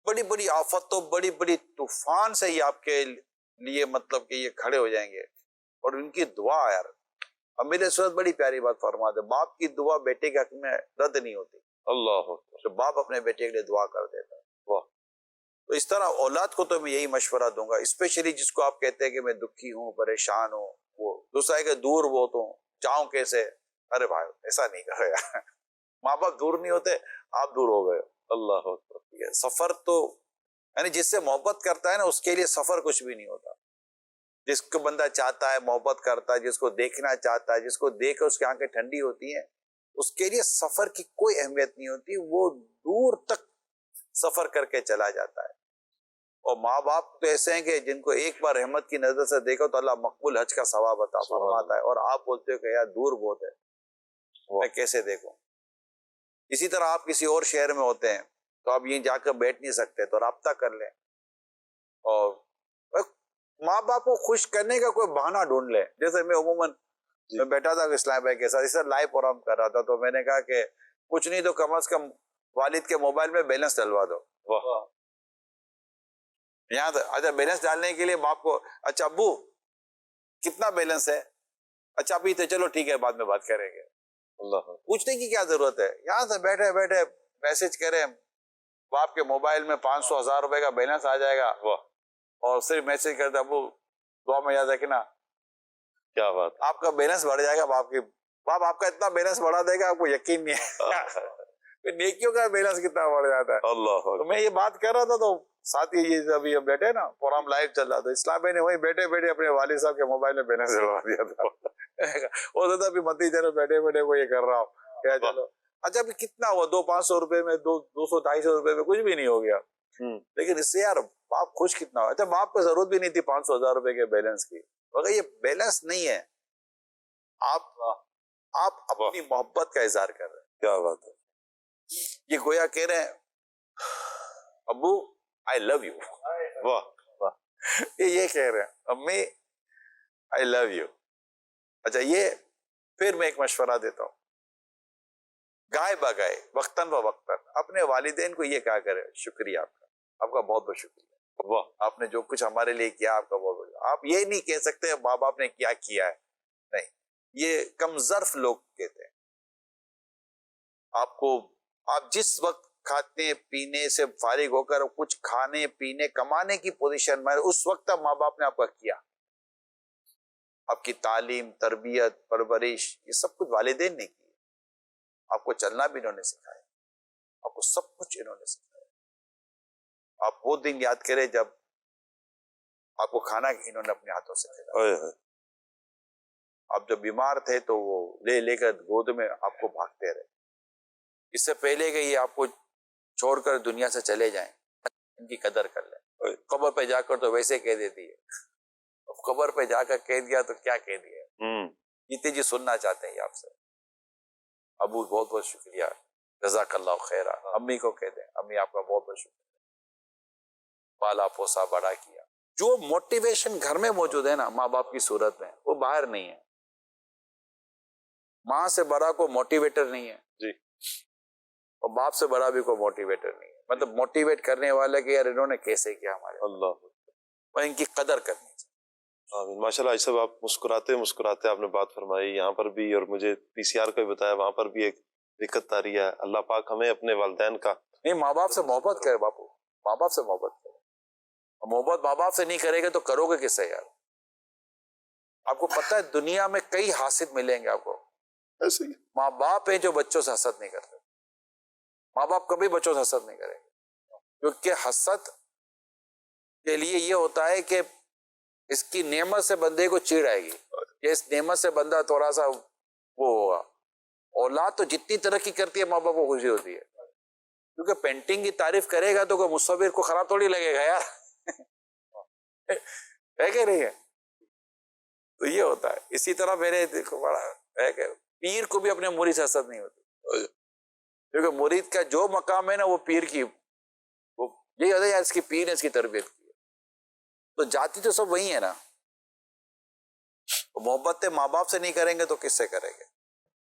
بڑی بڑی آفتوں، بڑی بڑی طوفان سے ہی آپ کے لیے مطلب کہ یہ کھڑے ہو جائیں گے. اور ان کی دعا یار، اب میرے صورت بڑی پیاری بات فرما دے، باپ کی دعا بیٹے کے حق میں رد نہیں ہوتی. اللہ تو باپ اپنے بیٹے کے لیے دعا کر دیتا ہے. واہ. تو اس طرح اولاد کو تو میں یہی مشورہ دوں گا، اسپیشلی جس کو آپ کہتے ہیں کہ میں دکھی ہوں، پریشان ہوں، وہ دوسرا ہے کہ دور بہت ہوں، جاؤں کیسے. ارے بھائی ایسا نہیں کرے گا. ماں باپ دور نہیں ہوتے، آپ دور ہو گئے. اللہ اکبر. سفر تو یعنی جس سے محبت کرتا ہے نا، اس کے لیے سفر کچھ بھی نہیں ہوتا. جس کو بندہ چاہتا ہے، محبت کرتا ہے، جس کو دیکھنا چاہتا ہے، جس کو دیکھ کر اس کی آنکھیں ٹھنڈی ہوتی ہیں، اس کے لیے سفر کی کوئی اہمیت نہیں ہوتی، وہ دور تک سفر کر کے چلا جاتا ہے. اور ماں باپ تو ایسے ہیں کہ جن کو ایک بار رحمت کی نظر سے دیکھو تو اللہ مقبول حج کا ثواب عطا فرماتا ہے، اور آپ بولتے ہو کہ یار دور بہت ہے، میں کیسے دیکھوں. اسی طرح آپ کسی اور شہر میں ہوتے ہیں تو آپ یہیں جا کر بیٹھ نہیں سکتے، تو رابطہ کر لیں، اور ماں باپ کو خوش کرنے کا کوئی بہانہ ڈھونڈ لیں. جیسے میں عموماً میں بیٹھا تھا اسلام بھائی کے ساتھ، اس طرح لائیو پروگرام کر رہا تھا، تو میں نے کہا کہ کچھ نہیں تو کم از کم والد کے موبائل میں بیلنس ڈلوا دو. یہاں اچھا بیلنس ڈالنے کے لیے باپ کو، اچھا ابو کتنا بیلنس ہے، اچھا ابھی تو چلو ٹھیک ہے بعد میں بات کریں گے. اللہ پوچھنے کی کیا ضرورت ہے، یہاں سے بیٹھے بیٹھے میسج کریں، باپ کے موبائل میں 500 1000 روپے کا بیلنس آ جائے گا، اور صرف میسج کرتے ابو دعا میں یاد رکھنا. کیا بات. آپ کا بیلنس بڑھ جائے گا. باپ آپ کا اتنا بیلنس بڑھا دے گا آپ کو یقین نہیں ہے. نیکیوں کا بیلنس کتنا بڑھ جاتا ہے. اللہ. تو میں یہ بات کر رہا تھا تو ساتھ ہی ابھی ہم بیٹھے نا پروگرام لائیو چل رہا تھا، اسلام بھائی نے وہیں بیٹھے بیٹھے اپنے والد صاحب کے موبائل میں بیلنس ڈلوا دیا تھا. وہ تو ابھی متی چلو بیٹھے بیٹھے وہ یہ کر رہا ہوں کیا چلو. اچھا ابھی کتنا ہوا، 200-500 روپے میں 200-250 روپے میں کچھ بھی نہیں ہو گیا. لیکن اس سے یار باپ خوش کتنا ہوا. اچھا باپ کو ضرورت بھی نہیں تھی 500 1000 روپے کے بیلنس کی، مگر یہ بیلنس نہیں ہے، آپ اپنی محبت کا اظہار کر رہے ہیں. کیا بات ہے. یہ گویا کہہ رہے ہیں ابو آئی لو یو. یہ کہہ رہے ہیں امی آئی لو یو. اچھا یہ پھر میں ایک مشورہ دیتا ہوں، گائے بگائے وقتاً و وقتاً اپنے والدین کو یہ کہا کرے شکریہ آپ کا بہت بہت شکریہ، آپ نے جو کچھ ہمارے لیے کیا آپ کا بہت بہت. آپ یہ نہیں کہہ سکتے ماں باپ نے کیا کیا ہے، نہیں، یہ کم ظرف لوگ کہتے ہیں. آپ جس وقت کھاتے پینے سے فارغ ہو کر کچھ کھانے پینے کمانے کی پوزیشن میں، اس وقت ماں باپ نے آپ کا کیا. آپ کی تعلیم، تربیت، پرورش، یہ سب کچھ والدین نے کی. آپ کو چلنا بھی انہوں نے سکھایا، آپ کو سب کچھ انہوں نے سکھایا. آپ وہ دن یاد کریں جب آپ کو کھانا انہوں نے اپنے ہاتھوں سے کھلایا. آپ جب بیمار تھے تو وہ لے کر گود میں آپ کو بھاگتے رہے. اس سے پہلے کہ یہ آپ کو چھوڑ کر دنیا سے چلے جائیں، ان کی قدر کر لیں. قبر پہ جا کر تو ویسے کہہ دیتی ہے، قبر پہ جا کر کہہ دیا تو کیا کہہ دیا. جیتے جی سننا چاہتے ہیں آپ سے. ابو بہت بہت شکریہ، جزاک اللہ خیرہ. امی کو کہہ دیں امی آپ کا بہت بہت شکریہ، پالا پوسا بڑا کیا. جو موٹیویشن گھر میں موجود ہے نا ماں باپ کی صورت میں، وہ باہر نہیں ہے. ماں سے بڑا کو موٹیویٹر نہیں ہے جی، اور باپ سے بڑا بھی کوئی موٹیویٹر نہیں ہے. مطلب موٹیویٹ کرنے والا کہ یار انہوں نے کیسے کیا ہمارے. اللہ. اور ان کی قدر کرنی چاہیے. ماشاء اللہ. صاحب آپ مسکراتے آپ نے بات فرمائی یہاں پر بھی، اور مجھے PCR کا بھی بتایا، وہاں پر بھی ایک دقت آ رہی ہے. اللہ پاک ہمیں اپنے والدین کا، نہیں ماں باپ سے محبت کرے باپو، ماں باپ سے محبت کرے. محبت ماں باپ سے نہیں کرے گا تو کرو گے کس سے یار. آپ کو پتہ ہے دنیا میں کئی حاسد ملیں گے آپ کو، ایسے ماں باپ ہیں جو بچوں سے حسد نہیں کرتے. ماں باپ کبھی بچوں سے حسد نہیں کریں گے، کیونکہ حسد کے لیے یہ ہوتا ہے کہ اس کی نعمت سے بندے کو چیڑ آئے گی، کہ اس نعمت سے بندہ تھوڑا سا وہ ہوگا، اولاد تو جتنی ترقی کرتی ہے ماں باپ کو خوشی ہوتی ہے، کیونکہ پینٹنگ کی تعریف کرے گا تو کوئی مصور کو خراب تھوڑی لگے گا یار، ہے کہ نہیں ہے؟ تو یہ ہوتا ہے. اسی طرح میرے دیکھو بڑا ہے کہ پیر کو بھی اپنے مرید سے حسد نہیں ہوتی، کیونکہ مرید کا جو مقام ہے نا وہ پیر کی، وہ یہی ہوتا ہے یار اس کی پیر نے اس کی تربیت کی، تو جاتی تو سب وہی ہے نا. محبت ماں باپ سے نہیں کریں گے تو کس سے کریں گے؟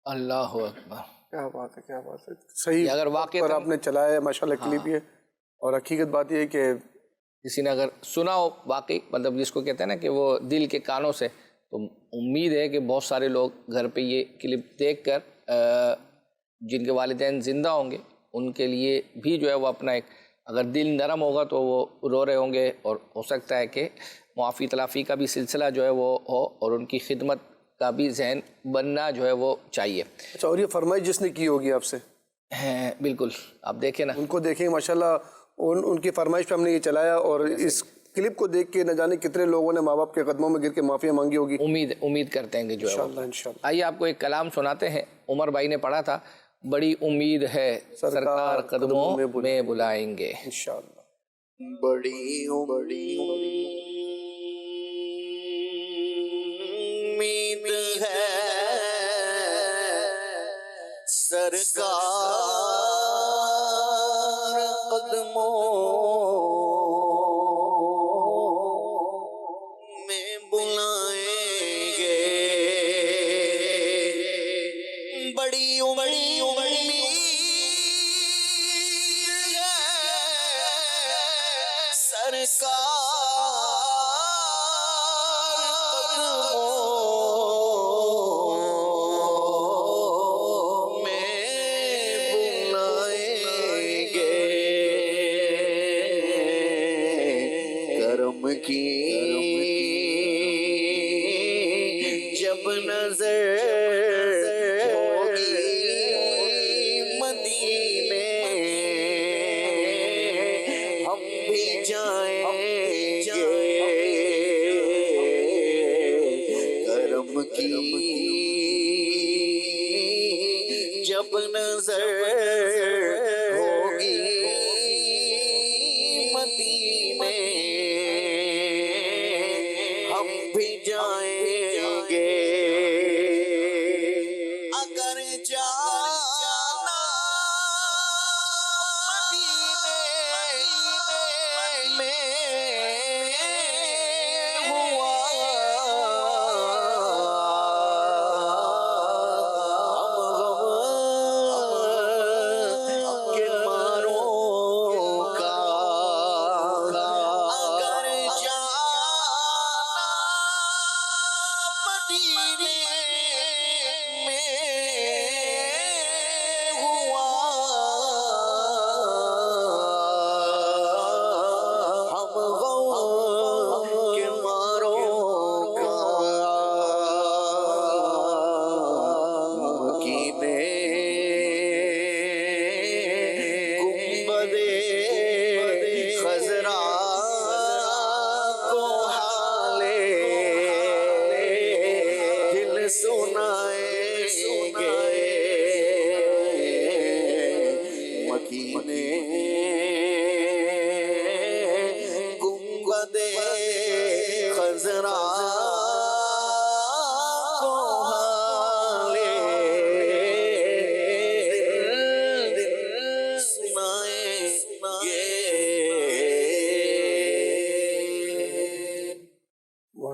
اللہ اکبر، کیا بات ہے، کیا بات ہے. صحیح اگر واقعی پر آپ نے چلایا ماشاءاللہ کلپ یہ، اور حقیقت بات یہ ہے کہ کسی نے اگر سنا ہو واقعی، مطلب جس کو کہتے ہیں نا کہ وہ دل کے کانوں سے، تو امید ہے کہ بہت سارے لوگ گھر پہ یہ کلپ دیکھ کر جن کے والدین زندہ ہوں گے ان کے لیے بھی جو ہے وہ اپنا ایک اگر دل نرم ہوگا تو وہ رو رہے ہوں گے، اور ہو سکتا ہے کہ معافی تلافی کا بھی سلسلہ جو ہے وہ ہو، اور ان کی خدمت کا بھی ذہن بننا جو ہے وہ چاہیے. اچھا، اور یہ فرمائش جس نے کی ہوگی آپ سے؟ بالکل، آپ دیکھیں نا، ان کو دیکھیں ماشاءاللہ، ان کی فرمائش پہ ہم نے یہ چلایا، اور اس کلپ کو دیکھ کے نہ جانے کتنے لوگوں نے ماں باپ کے قدموں میں گر کے معافی مانگی ہوگی. امید کرتے ہیں کہ جو ہے انشاءاللہ انشاءاللہ. آئیے آپ کو ایک کلام سناتے ہیں، عمر بھائی نے پڑھا تھا، بڑی امید ہے سرکار قدموں میں بلائیں گے انشاءاللہ. بڑی امید ہے سرکار قدموں میں بلائیں گے، بڑی امید سرکار جب نظر ہوگی مدینے ہم بھی جائیں گے، کرم کی جب نظر ہوگی مدینے ہم بھی جائیں گے. اگر جانا مدینے میں ہوا غم کے ماروں کا، اگر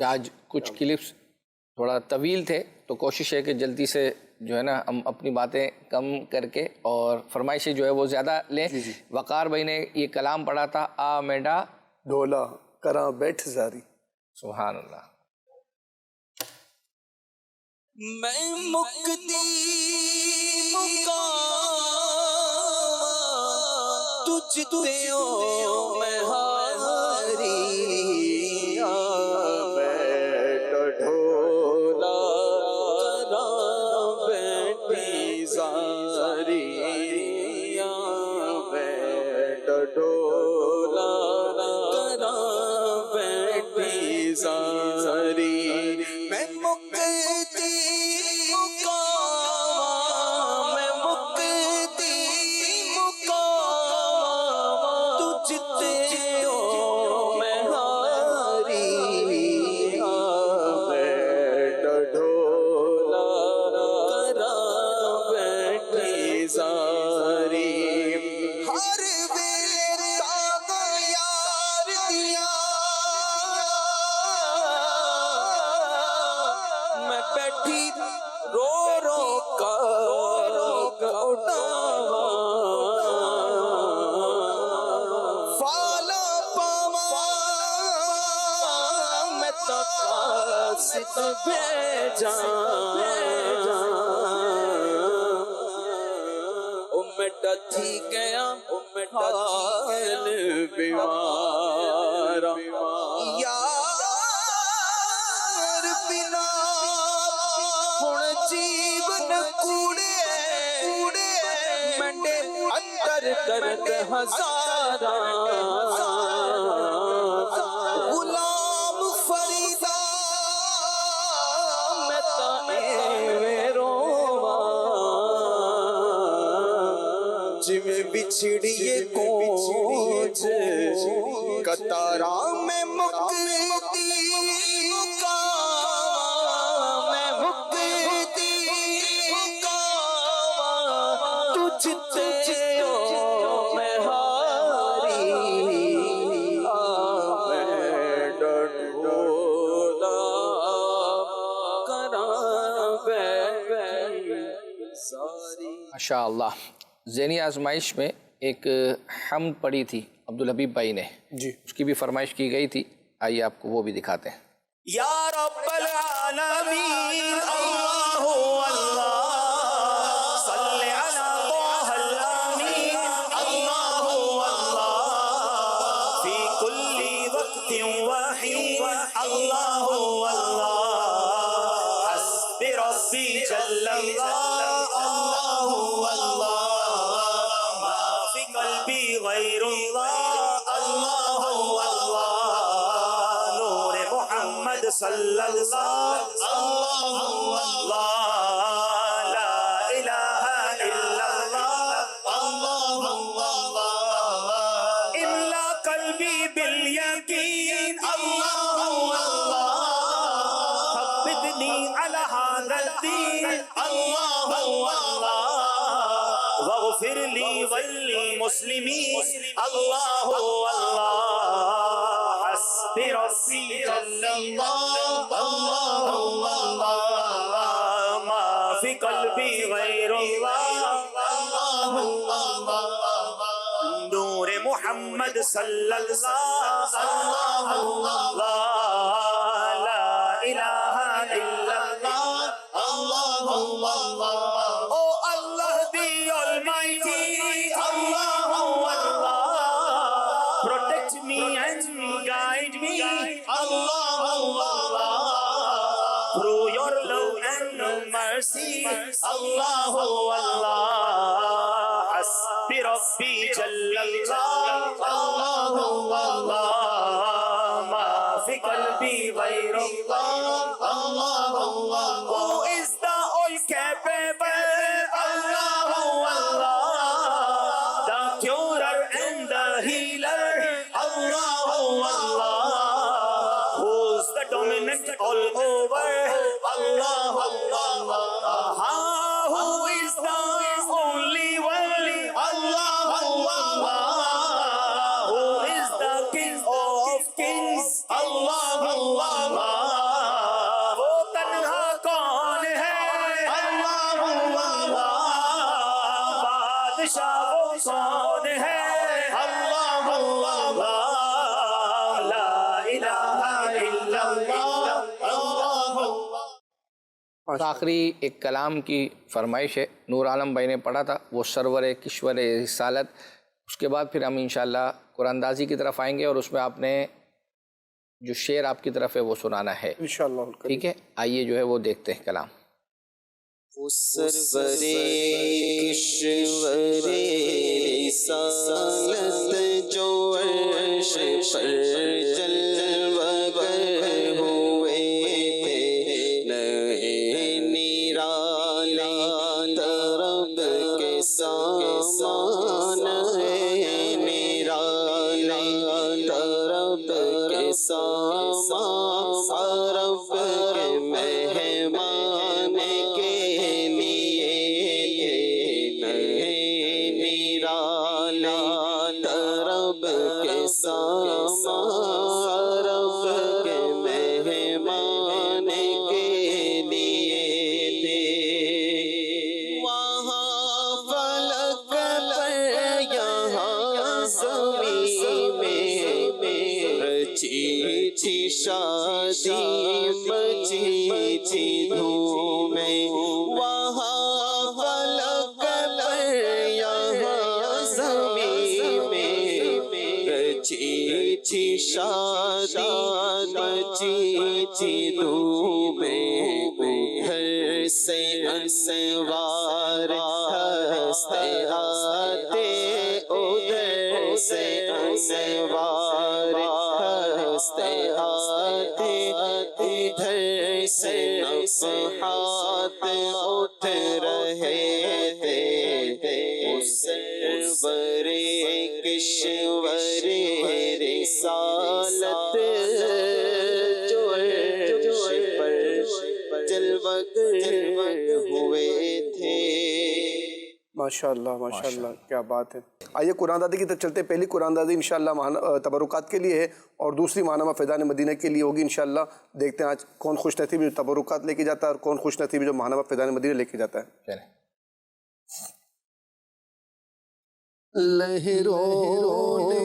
آج کچھ کلپس تھوڑا طویل تھے تو کوشش ہے کہ جلدی سے جو ہے نا ہم اپنی باتیں کم کر کے اور فرمائشیں جو ہے وہ زیادہ لیں. وقار بھائی نے یہ کلام پڑھا تھا، آ میڈا ڈھولا کراں بیٹھ زاری. سبحان اللہ. میں مقدی تجھ تے او میں ہاری، بیٹھ ڈھولا کراں بیٹھی زاری، بیٹھ ڈھولا کراں بیٹھی زاری. میں مقدی مقام بیٹھی رو رو کر اٹھاوا فالا پاوا میں تو قاصد بھیجا مٹا تھی گیا حال بیمارا یار بنا ہن جیون کوڑے منڈے اندر درد ہزارا غلام فریدا میں تائیں روواں جویں بچھڑیے کوچ کتارا میں مکتی کاواں میں مکتی کاواں تجھ تے میں ہاری میں ڈھولا کراں ساری ماشاء اللہ ذہنی آزمائش میں ایک حمد پڑھی تھی عبدالحبیب بھائی نے جی اس کی بھی فرمائش کی گئی تھی آئیے آپ کو وہ بھی دکھاتے ہیں یا رب العالمین اللہ اللہ صلی علی طه الامین اللہ اللہ فی کل وقت وحین اللہ اللہ حسب ربی جل اللہ اللہ ما فی قلبی غیر اللہ اللہ اللہ نور محمد صلی اللہ اللہ لا الہ الا اللہ اللہ الا قلبی بالیقین اللہ اللہ ثبتنی علی هذا الدین اللہ اللہ واغفر لی وللمسلمین اللہ اللہ حسب ربی جل اللہ اللہ ما فی قلبی غیر اللہ نور محمد صلی اللہ لا الہ الا اللہ Oh Allah the Almighty, Allah, protect me and guide me, Allah, through your love and mercy, Allah, Hasbi Rabbi Jallallah, Allah, ma fi qalbi ghayr Allah, who is the all-capable, the curer and the healer, Allah, who's the dominant all over, Allah, who is the only one, Allah, who is the King of kings, Allah, وہ تنہا کون ہے, بادشاہ وہ کون ہے, لا الہ الا اللہ. آخری ایک کلام کی فرمائش ہے نور عالم بھائی نے پڑھا تھا وہ سرور کشور رسالت. اس کے بعد پھر ہم انشاءاللہ قرآن اندازی کی طرف آئیں گے اور اس میں آپ نے جو شعر آپ کی طرف ہے وہ سنانا ہے انشاءاللہ. ٹھیک ہے, آئیے جو ہے وہ دیکھتے ہیں کلام. وہ سرور کشور رسالت جو عرش پر جلوہ گر ہوئے تھے, نئے نرانے طرب کے سامان, نرانے طرب کے سامان, عرب کے مہمان کے لیے نئے نرانے طرب کے سامان, تھی شادی مچی تھی دھومیں وہاں فلک پر یہاں زمین میں رچی تھی شادی مچی تھی دھومیں گھر سے انسوار ہنستے آتے ادھر سے انسوار ہنستے آتے ادھر سے نفحات اٹھ رہے تھے اس سرور کشور رسالت جو عرش پر جلوگر ہوئے تھے. ماشاءاللہ ماشاءاللہ کیا بات ہے. آئیے قرآن دادی کی طرف چلتے ہیں. پہلی قرآن دادی انشاءاللہ تبرکات کے لیے ہے اور دوسری ماہنامہ فیضان مدینہ کے لیے ہوگی انشاءاللہ. دیکھتے ہیں آج کون خوش نصیب جو تبرکات لے کے جاتا ہے اور کون خوش نصیب جو ماہنامہ فیضان مدینہ لے کے جاتا ہے. لہروں نے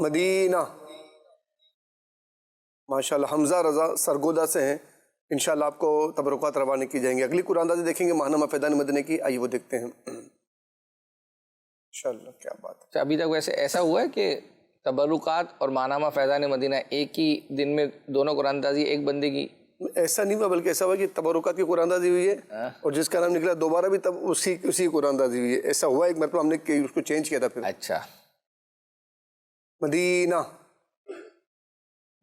مدینہ. ماشاءاللہ حمزہ رضا سرگودا سے ہیں. انشاءاللہ آپ کو تبرکات روانہ کی جائیں گے. اگلی قرآن دادی دیکھیں گے ماہنامہ فیضان مدینہ کی. آئیے وہ دیکھتے ہیں. انشاءاللہ کیا بات ہے. ابھی تک ویسے ایسا ہوا ہے کہ تبرکات اور ماہنامہ فیضان مدینہ ایک ہی دن میں دونوں قرآن دازی ایک بندے کی؟ ایسا نہیں ہوا بلکہ ایسا ہوا کہ تبرکات کی قرآن دازی ہوئی ہے اور جس کا نام نکلا دوبارہ بھی تب اسی قرآن دازی ہوئی ہے. ایسا ہوا ایک مرتبہ ہم نے اس کو چینج کیا تھا پھر. اچھا. مدینہ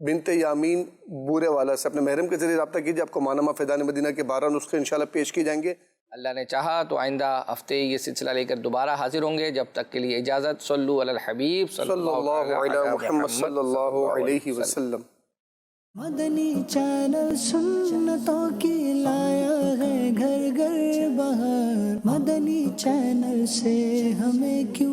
بنت یامین بورے والا سے اپنے محرم کے ذریعے رابطہ کیجیے. آپ کو ماہنامہ فیضان مدینہ کے 12 نسخے انشاءاللہ پیش کی جائیں گے. اللہ نے چاہا تو آئندہ ہفتے یہ سلسلہ لے کر دوبارہ حاضر ہوں گے. جب تک کے لیے اجازت. صلو علی الحبیب صلی اللہ علی محمد صلی اللہ علیہ وسلم. مدنی چینل سنتوں کی لایا ہے گھر گھر بہار. مدنی چینل سے ہمیں کیوں